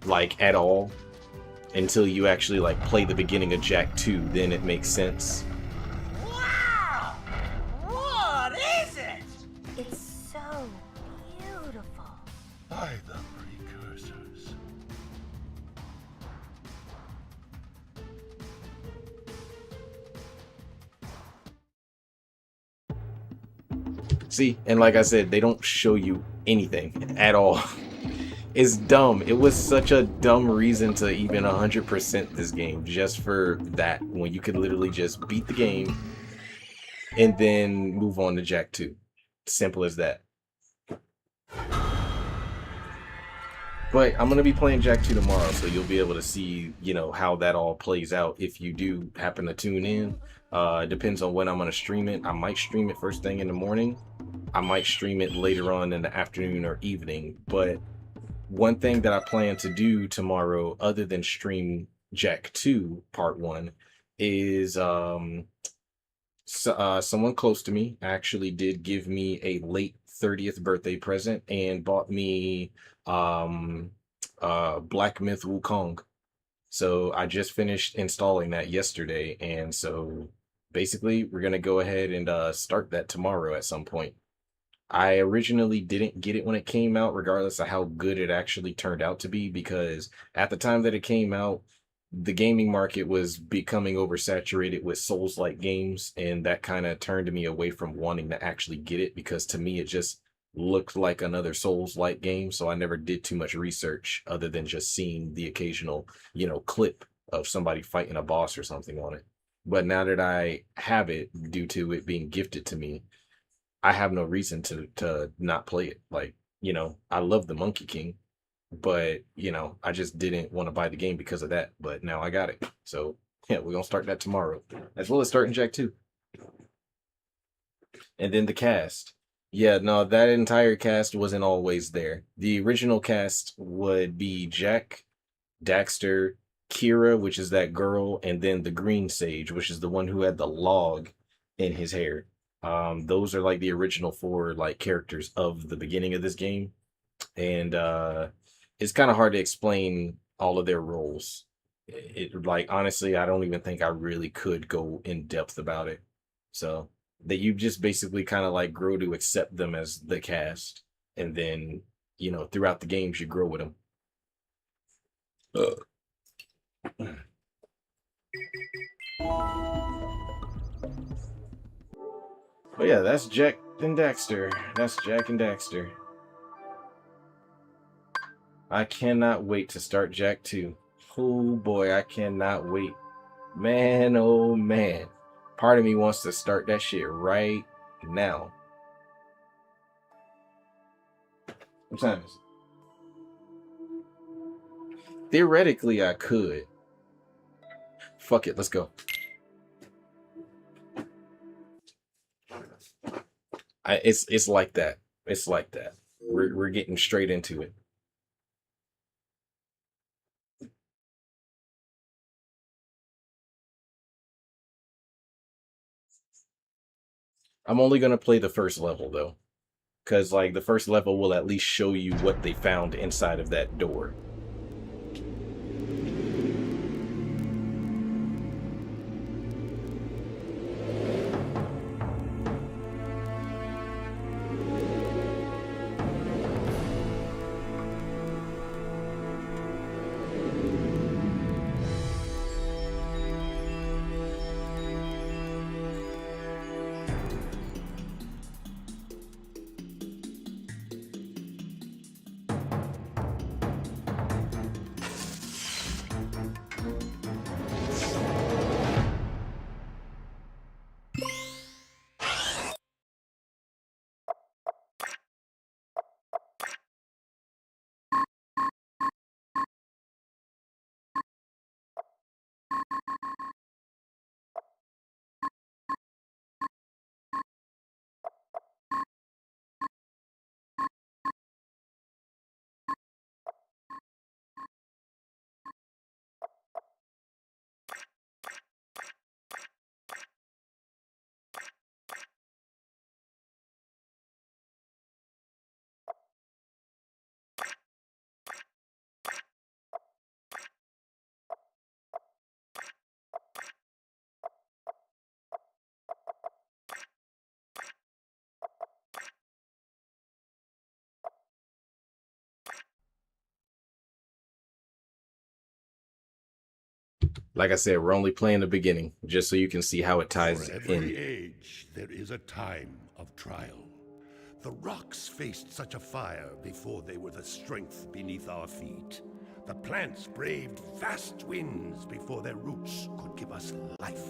like, at all, until you actually, like, play the beginning of Jak 2. Then it makes sense. Wow! What is it? It's so beautiful. By the precursors. See, and like I said, they don't show you anything at all. It's dumb. It was such a dumb reason to even 100% this game, just for that, when you could literally just beat the game and then move on to Jak 2. Simple as that. But I'm going to be playing Jak 2 tomorrow, so you'll be able to see, how that all plays out if you do happen to tune in. It depends on when I'm going to stream it. I might stream it first thing in the morning. I might stream it later on in the afternoon or evening. But one thing that I plan to do tomorrow, other than stream Jak 2 Part 1, is someone close to me actually did give me a late 30th birthday present and bought me Black Myth Wukong. So I just finished installing that yesterday, and so basically we're gonna go ahead and start that tomorrow at some point. I originally didn't get it when it came out, regardless of how good it actually turned out to be, because at the time that it came out, the gaming market was becoming oversaturated with Souls-like games, and that kind of turned me away from wanting to actually get it, because to me it just looked like another Souls-like game, so I never did too much research other than just seeing the occasional, clip of somebody fighting a boss or something on it. But now that I have it, due to it being gifted to me, I have no reason to not play it. Like, I love the Monkey King, but, I just didn't want to buy the game because of that. But now I got it. So, yeah, we're going to start that tomorrow, as well as starting Jak 2. And then the cast. Yeah, no, that entire cast wasn't always there. The original cast would be Jak, Daxter, Kira, which is that girl, and then the Green Sage, which is the one who had the log in his hair. Those are like the original 4 like characters of the beginning of this game, and it's kind of hard to explain all of their roles. Like, honestly, I don't even think I really could go in depth about it. So that you just basically kind of like grow to accept them as the cast, and then throughout the games you grow with them. But yeah, that's Jak and Daxter. That's Jak and Daxter. I cannot wait to start Jak 2. Oh boy, I cannot wait. Man, oh man. Part of me wants to start that shit right now. What time is it? Theoretically, I could. Fuck it, let's go. It's like that. It's like that. We're getting straight into it. I'm only gonna play the first level though, because like the first level will at least show you what they found inside of that door. Like I said, we're only playing the beginning, just so you can see how it ties For every in. age, there is a time of trial. The rocks faced such a fire before they were the strength beneath our feet. The plants braved vast winds before their roots could give us life.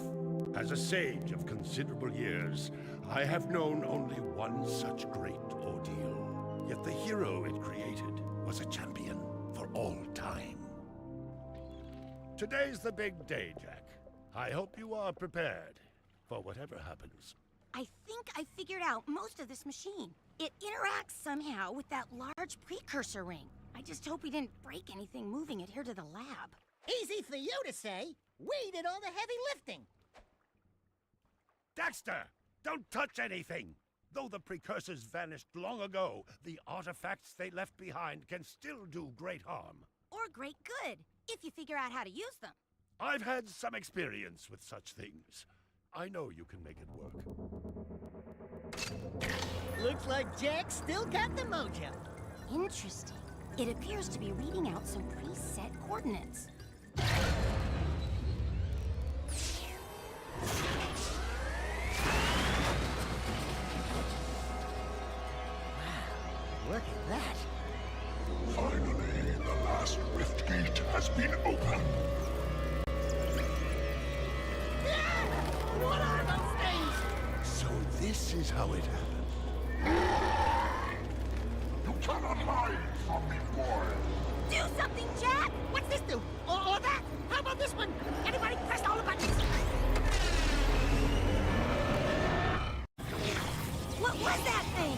As a sage of considerable years, I have known only one such great ordeal. Yet the hero it created was a champion for all time. Today's the big day, Jack. I hope you are prepared for whatever happens. I think I figured out most of this machine. It interacts somehow with that large precursor ring. I just hope we didn't break anything moving it here to the lab. Easy for you to say. We did all the heavy lifting. Daxter, don't touch anything! Though the precursors vanished long ago, the artifacts they left behind can still do great harm. Or great good, if you figure out how to use them. I've had some experience with such things. I know you can make it work. Looks like Jack still got the mojo. Interesting. It appears to be reading out some preset coordinates. Look at that. Finally, the last rift gate has been opened. What are those things? So this is how it happened. You cannot hide from me, boy. Do something, Jack! What's this do? Or that? How about this one? Anybody press all the buttons? What was that thing?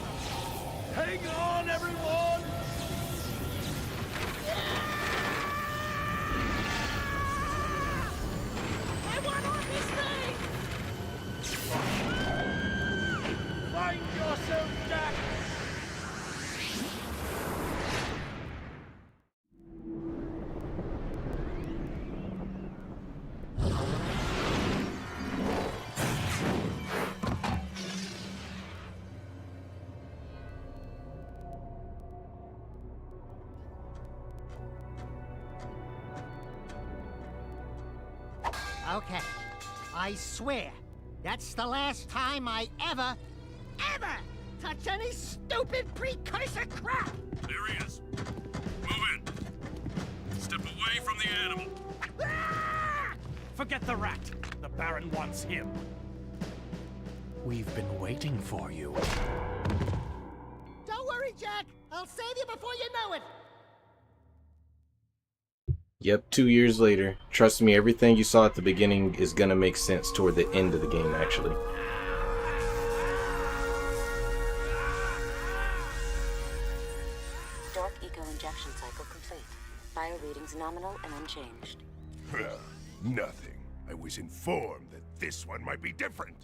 Hang on, everyone! I want on this thing! Find yourself, Jack! Okay. I swear, that's the last time I ever touch any stupid precursor crap! There he is. Move in. Step away from the animal. Ah! Forget the rat. The Baron wants him. We've been waiting for you. Don't worry, Jack. I'll save you before you know it. Yep, 2 years later. Trust me, everything you saw at the beginning is gonna make sense toward the end of the game, actually. remains nominal and unchanged. Nothing. I was informed that this one might be different.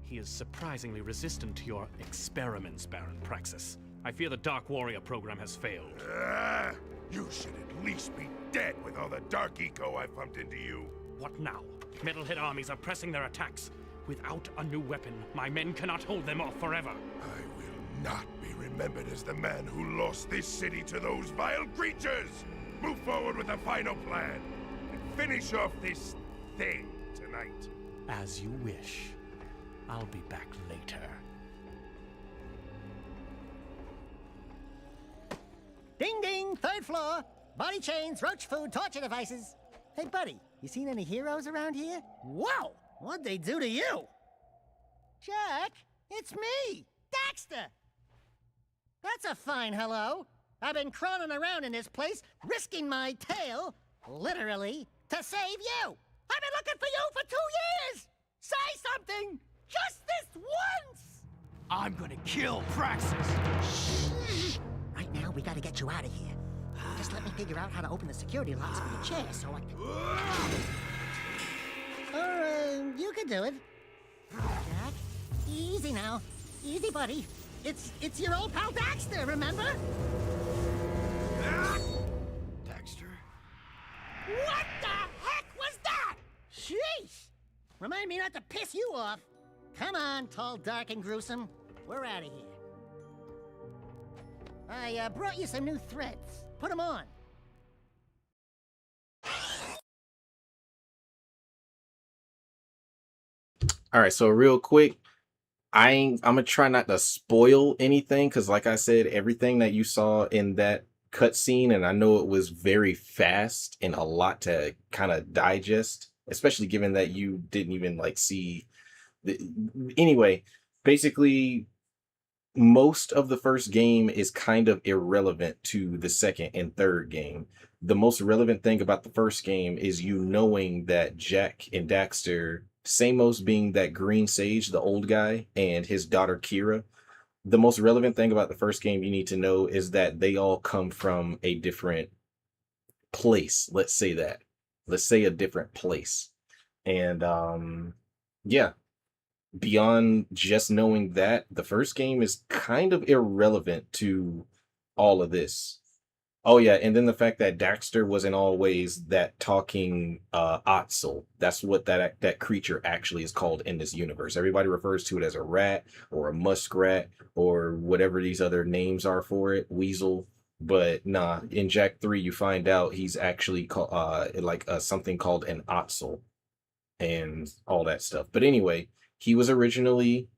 He is surprisingly resistant to your experiments, Baron Praxis. I fear the Dark Warrior program has failed. You should at least be dead with all the dark eco I pumped into you. What now? Metalhead armies are pressing their attacks. Without a new weapon, my men cannot hold them off forever. I will not be remembered as the man who lost this city to those vile creatures. Move forward with the final plan and finish off this thing tonight. As you wish. I'll be back later. Ding ding, third floor. Body chains, roach food, torture devices. Hey, buddy, you seen any heroes around here? Whoa! What'd they do to you? Jack, it's me, Daxter. That's a fine hello. I've been crawling around in this place, risking my tail, literally, to save you. I've been looking for you for 2 years. Say something, just this once. I'm gonna kill Praxis. Shh. Right now, we gotta get you out of here. Just let me figure out how to open the security locks for your chair so I can... Or, you can do it. Jack, easy now. Easy, buddy. It's your old pal Daxter, remember? Daxter? What the heck was that? Sheesh! Remind me not to piss you off. Come on, tall, dark, and gruesome. We're out of here. I brought you some new threads. Put them on. All right, so real quick, I'm gonna try not to spoil anything because, like I said, everything that you saw in that cutscene, and I know it was very fast and a lot to kind of digest, especially given that you didn't even like see. Anyway, basically, most of the first game is kind of irrelevant to the second and third game. The most relevant thing about the first game is you knowing that Jak and Daxter, Samos being that green sage, the old guy, and his daughter Kira. The most relevant thing about the first game you need to know is that they all come from a different place. Let's say that. Let's say a different place. And yeah. Beyond just knowing that, the first game is kind of irrelevant to all of this. Oh yeah, and then the fact that Daxter was in all ways that talking Otzel. That's what that creature actually is called in this universe. Everybody refers to it as a rat or a muskrat or whatever these other names are for it, weasel. But nah, in Jak 3 you find out he's actually something called an Otzel and all that stuff. But anyway, he was originally,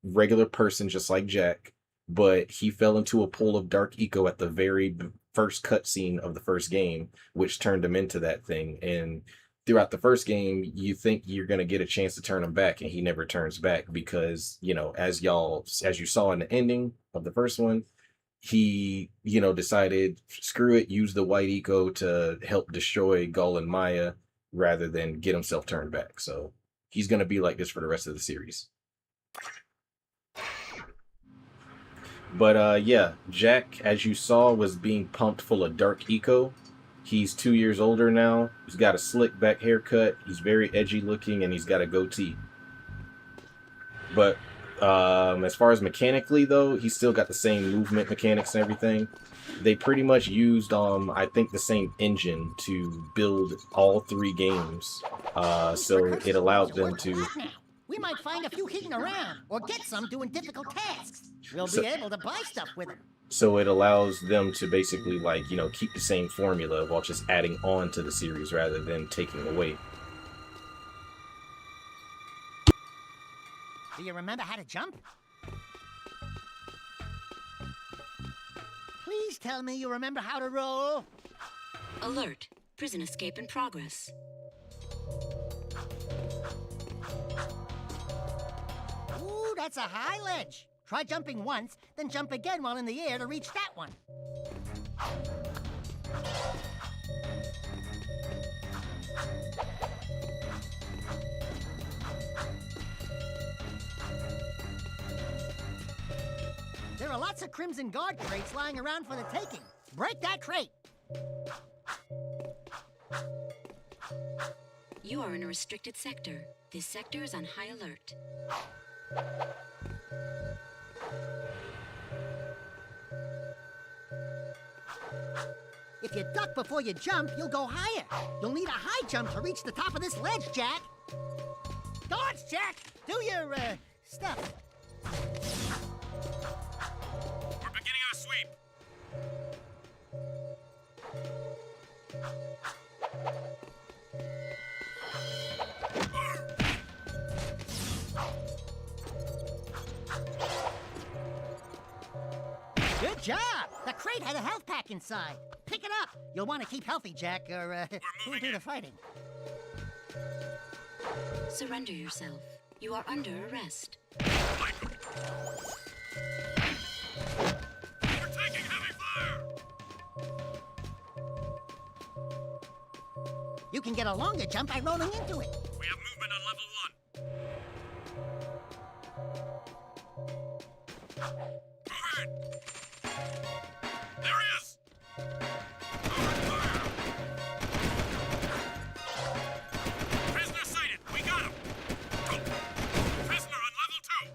regular person just like Jak, but he fell into a pool of dark eco at the very first cutscene of the first game, which turned him into that thing. And throughout the first game, you think you're going to get a chance to turn him back, and he never turns back because, as you saw in the ending of the first one, he, decided, screw it, use the white eco to help destroy Gull and Maya rather than get himself turned back. So he's going to be like this for the rest of the series. But yeah, Jak, as you saw, was being pumped full of dark eco. He's 2 years older now. He's got a slick back haircut. He's very edgy looking, and he's got a goatee. But as far as mechanically, though, he's still got the same movement mechanics and everything. They pretty much used, I think, the same engine to build all 3 games. So it allowed them to... We might find a few hidden around, or get some doing difficult tasks. We'll be able to buy stuff with them. So it allows them to basically, keep the same formula while just adding on to the series rather than taking away. Do you remember how to jump? Please tell me you remember how to roll. Alert. Prison escape in progress. Ooh, that's a high ledge. Try jumping once, then jump again while in the air to reach that one. There are lots of Crimson Guard crates lying around for the taking. Break that crate. You are in a restricted sector. This sector is on high alert. If you duck before you jump, you'll go higher. You'll need a high jump to reach the top of this ledge, Jack. Dodge, Jack! Do your, stuff. We're beginning our sweep. Good job! The crate had a health pack inside. Pick it up. You'll want to keep healthy, Jack, or, we'll do the fighting. Surrender yourself. You are under arrest. We're taking heavy fire! You can get a longer jump by rolling into it. We have movement on level 1. Go ahead! There he is! Fire! Prisoner sighted! We got him! Go! Prisoner on level 2!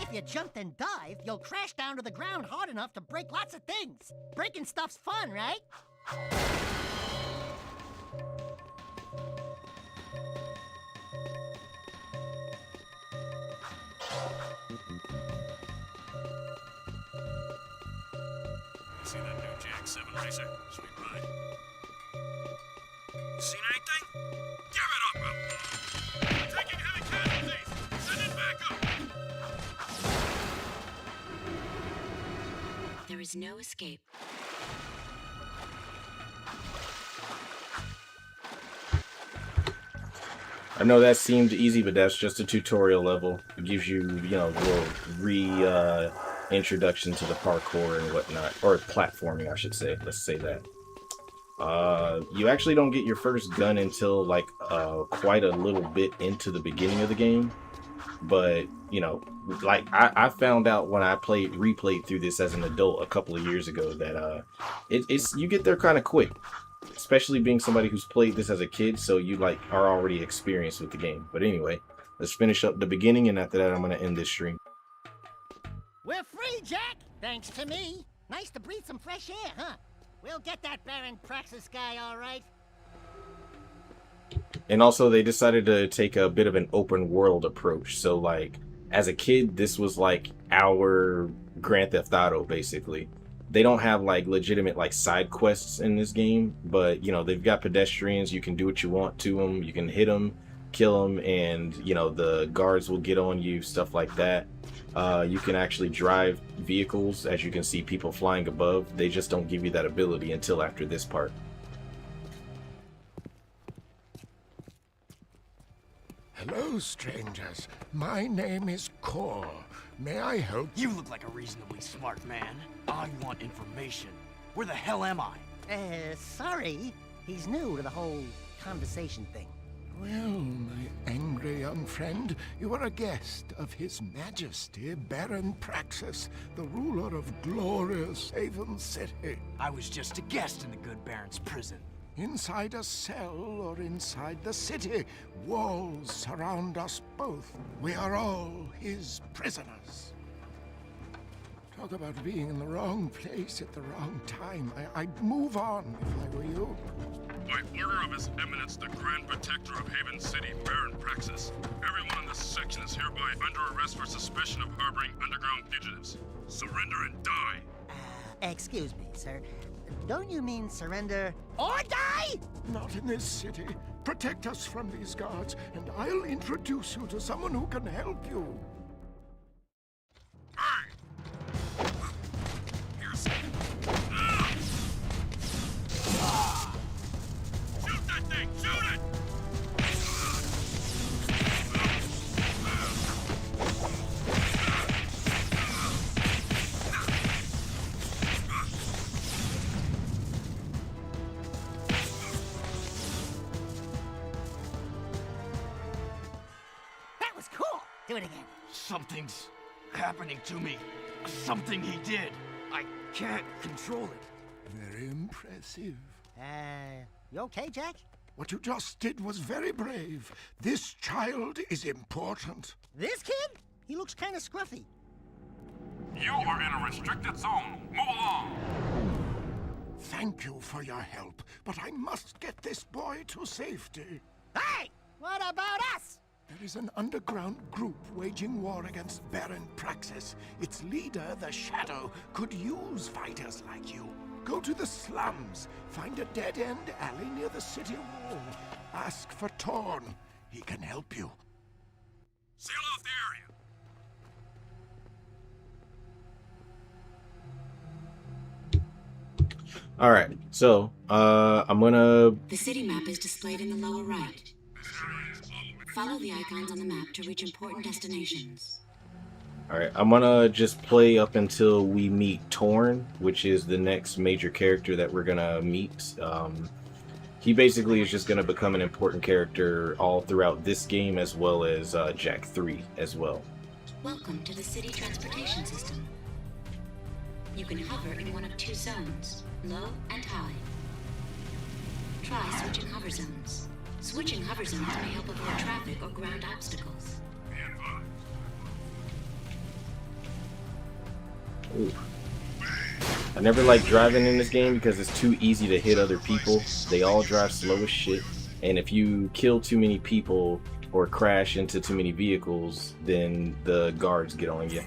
If you jumped and dived, you'll crash down to the ground hard enough to break lots of things. Breaking stuff's fun, right? See that new Jag 7 racer? Sweet ride. Seen anything? Give it up! We're taking heavy casualties! Send it back up! There is no escape. I know that seemed easy, but that's just a tutorial level. It gives you, you know, a little introduction to the parkour and whatnot, or platforming, I should say. Let's say that. You actually don't get your first gun until like quite a little bit into the beginning of the game. But you know, like I found out when I replayed through this as an adult a couple of years ago that it's you get there kind of quick. Especially being somebody who's played this as a kid, so you like are already experienced with the game. But anyway, let's finish up the beginning, and after that I'm gonna end this stream. We're free, Jack! Thanks to me. Nice to breathe some fresh air, huh? We'll get that Baron Praxis guy, all right. And also they decided to take a bit of an open world approach. So like as a kid, this was like our Grand Theft Auto, basically. They don't have like legitimate like side quests in this game, but you know, they've got pedestrians. You can do what you want to them. You can hit them, kill them, and you know, the guards will get on you, stuff like that. You can actually drive vehicles, as you can see people flying above. They just don't give you that ability until after this part. Hello, strangers. My name is Core. May I help? You look like a reasonably smart man. I want information. Where the hell am I? Sorry. He's new to the whole conversation thing. Well, my angry young friend, you are a guest of His Majesty Baron Praxis, the ruler of glorious Haven City. I was just a guest in the good Baron's prison. Inside a cell or inside the city, walls surround us both. We are all his prisoners. Talk about being in the wrong place at the wrong time. I'd move on if I were you. By order of His Eminence, the Grand Protector of Haven City, Baron Praxis, everyone in this section is hereby under arrest for suspicion of harboring underground fugitives. Surrender and die! Excuse me, sir. Don't you mean surrender or die? Not in this city. Protect us from these guards, and I'll introduce you to someone who can help you. Shoot that thing! Shoot it! That was cool. Do it again. Something's happening to me. Something he did. I can't control it. Very impressive. You okay, Jack? What you just did was very brave. This child is important. This kid? He looks kind of scruffy. You are in a restricted zone. Move along. Thank you for your help, but I must get this boy to safety. Hey! What about us? There is an underground group waging war against Baron Praxis. Its leader, the Shadow, could use fighters like you. Go to the slums, find a dead-end alley near the city wall. Ask for Torn. He can help you. Seal off the area. All right, so I'm gonna. The city map is displayed in the lower right. Follow the icons on the map to reach important destinations. All right, I'm gonna just play up until we meet Torn, which is the next major character that we're gonna meet. He basically is just gonna become an important character all throughout this game, as well as Jak 3 as well. Welcome to the city transportation system. You can hover in one of two zones, low and high. Try switching hover zones. Switching hover zones may help avoid traffic or ground obstacles. Ooh. I never like driving in this game because it's too easy to hit other people. They all drive slow as shit, and if you kill too many people or crash into too many vehicles, then the guards get on you.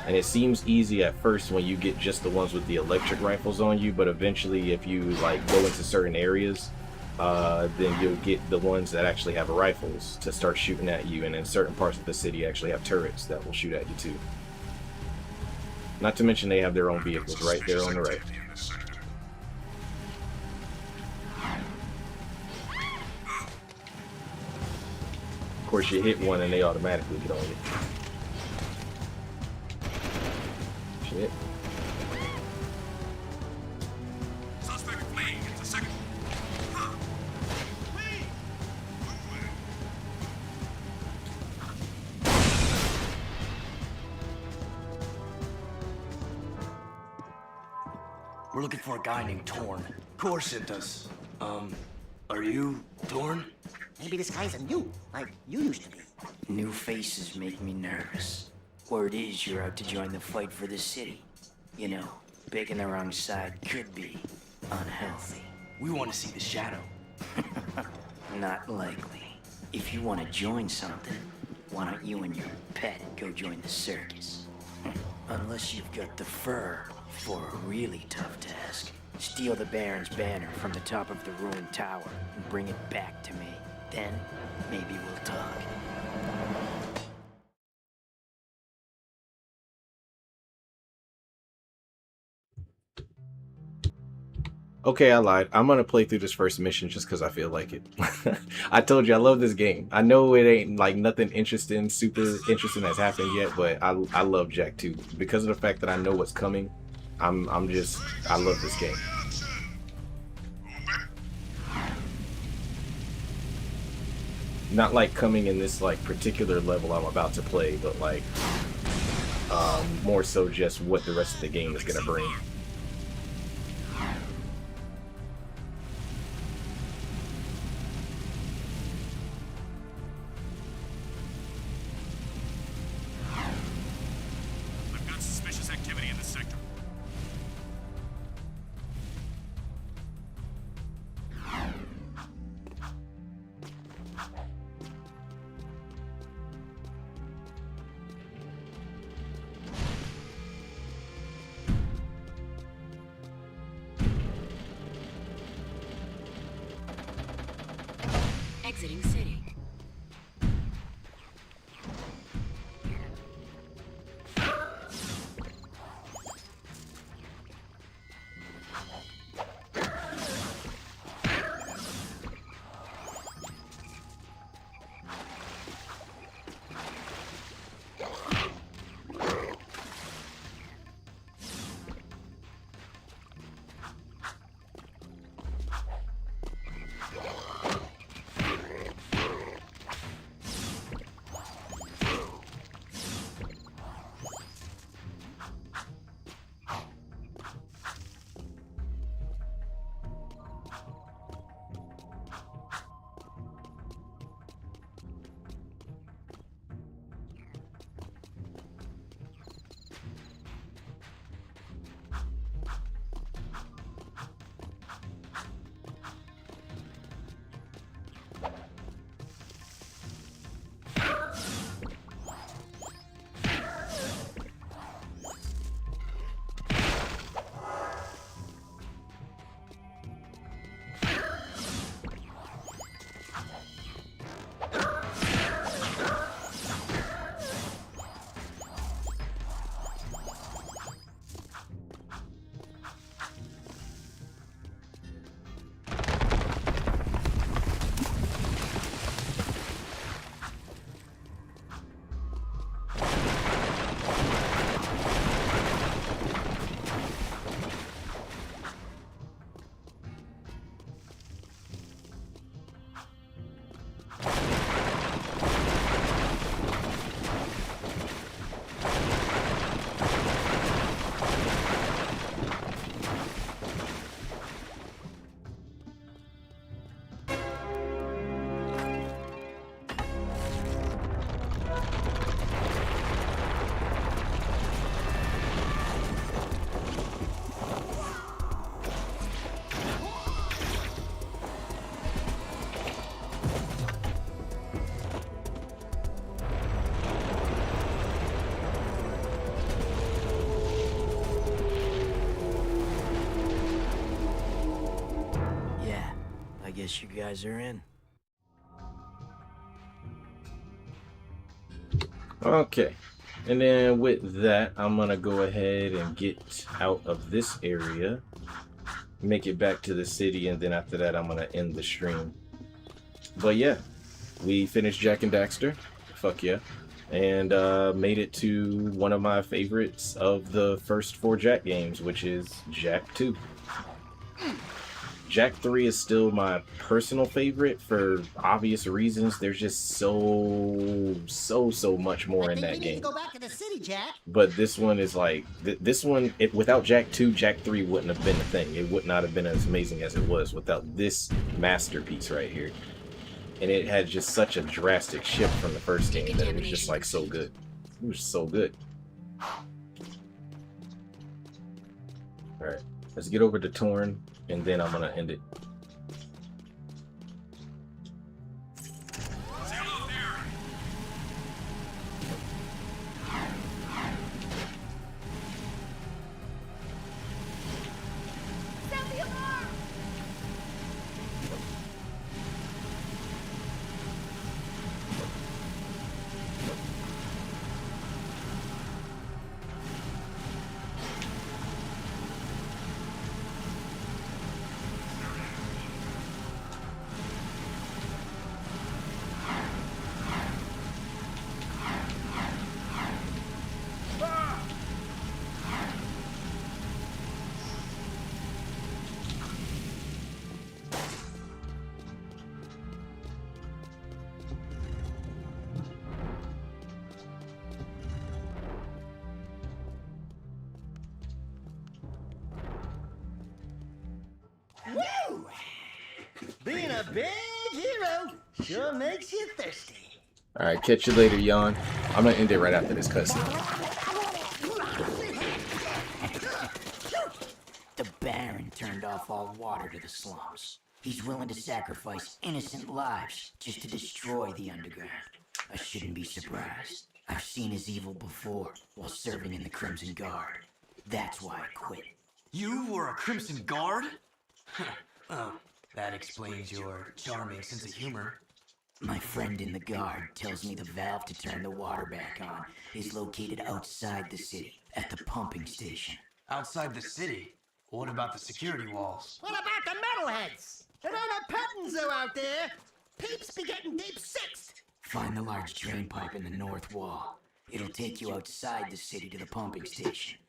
And it seems easy at first when you get just the ones with the electric rifles on you, but eventually if you like go into certain areas, then you'll get the ones that actually have rifles to start shooting at you, and in certain parts of the city actually have turrets that will shoot at you too. Not to mention they have their own vehicles right there on the right. Of course, you hit one and they automatically get on you. Shit. Suspect fleeing. It's a second. We're looking for a guy named Torn. Of course it does. Are you Torn? Maybe this guy's a new, like you used to be. New faces make me nervous. Word is you're out to join the fight for the city. You know, picking the wrong side could be unhealthy. We want to see the Shadow. Not likely. If you want to join something, why don't you and your pet go join the circus? Unless you've got the fur for a really tough task. Steal the Baron's banner from the top of the ruined tower and bring it back to me. Then, maybe we'll talk. Okay, I lied. I'm gonna play through this first mission just because I feel like it. I told you I love this game. I know it ain't like nothing interesting, super interesting that's happened yet, but I love Jak 2 because of the fact that I know what's coming. I love this game. Not like coming in this like particular level I'm about to play, but like more so just what the rest of the game is gonna bring. I've got suspicious activity in the sector. Exiting city. guess you guys are in. Okay. And then with that, I'm gonna go ahead and get out of this area, make it back to the city, and then after that, I'm gonna end the stream. But yeah, we finished Jak and Daxter. Fuck yeah. And made it to one of my favorites of the first 4 Jak games, which is Jak 2. Jak 3 is still my personal favorite for obvious reasons. There's just so much more in that We need game. to go back to the city, Jak. But this one is like, this one, without Jak 2, Jak 3 wouldn't have been a thing. It would not have been as amazing as it was without this masterpiece right here. And it had just such a drastic shift from the first game that it was just like so good. It was so good. Alright, let's get over to Torn, and then I'm gonna end it. Woo! Being a big hero sure makes you thirsty. Alright, catch you later, Yawn. I'm gonna end it right after this cutscene. The Baron turned off all water to the slums. He's willing to sacrifice innocent lives just to destroy the underground. I shouldn't be surprised. I've seen his evil before while serving in the Crimson Guard. That's why I quit. You were a Crimson Guard? Oh, that explains your charming sense of humor. My friend in the guard tells me the valve to turn the water back on is located outside the city, at the pumping station. Outside the city? What about the security walls? What about the metalheads? There ain't a petting zoo out there. Peeps be getting deep sixed. Find the large drain pipe in the north wall. It'll take you outside the city to the pumping station.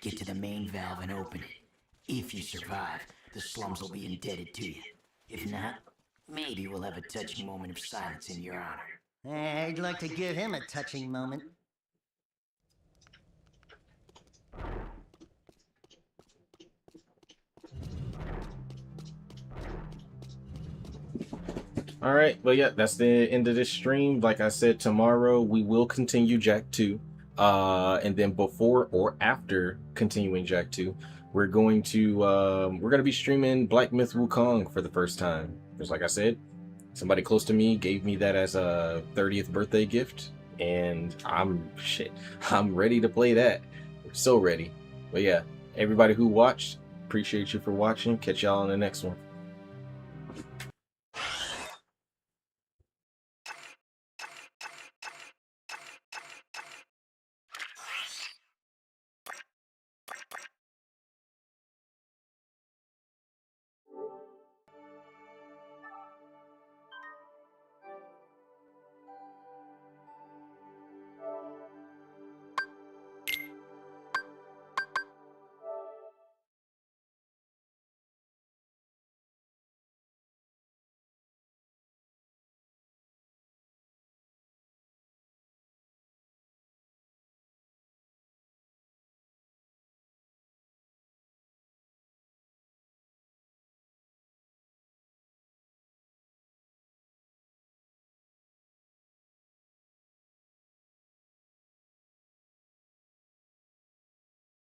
Get to the main valve and open it. If you survive, the slums will be indebted to you. If not, maybe we'll have a touching moment of silence in your honor. I'd like to give him a touching moment. Alright, but yeah, that's the end of this stream. Like I said, tomorrow we will continue Jak 2. And then before or after continuing Jak 2, we're going to be streaming Black Myth Wukong for the first time. Because like I said, somebody close to me gave me that as a 30th birthday gift, and I'm ready to play that. So ready. But yeah, everybody who watched, appreciate you for watching. Catch y'all on the next one.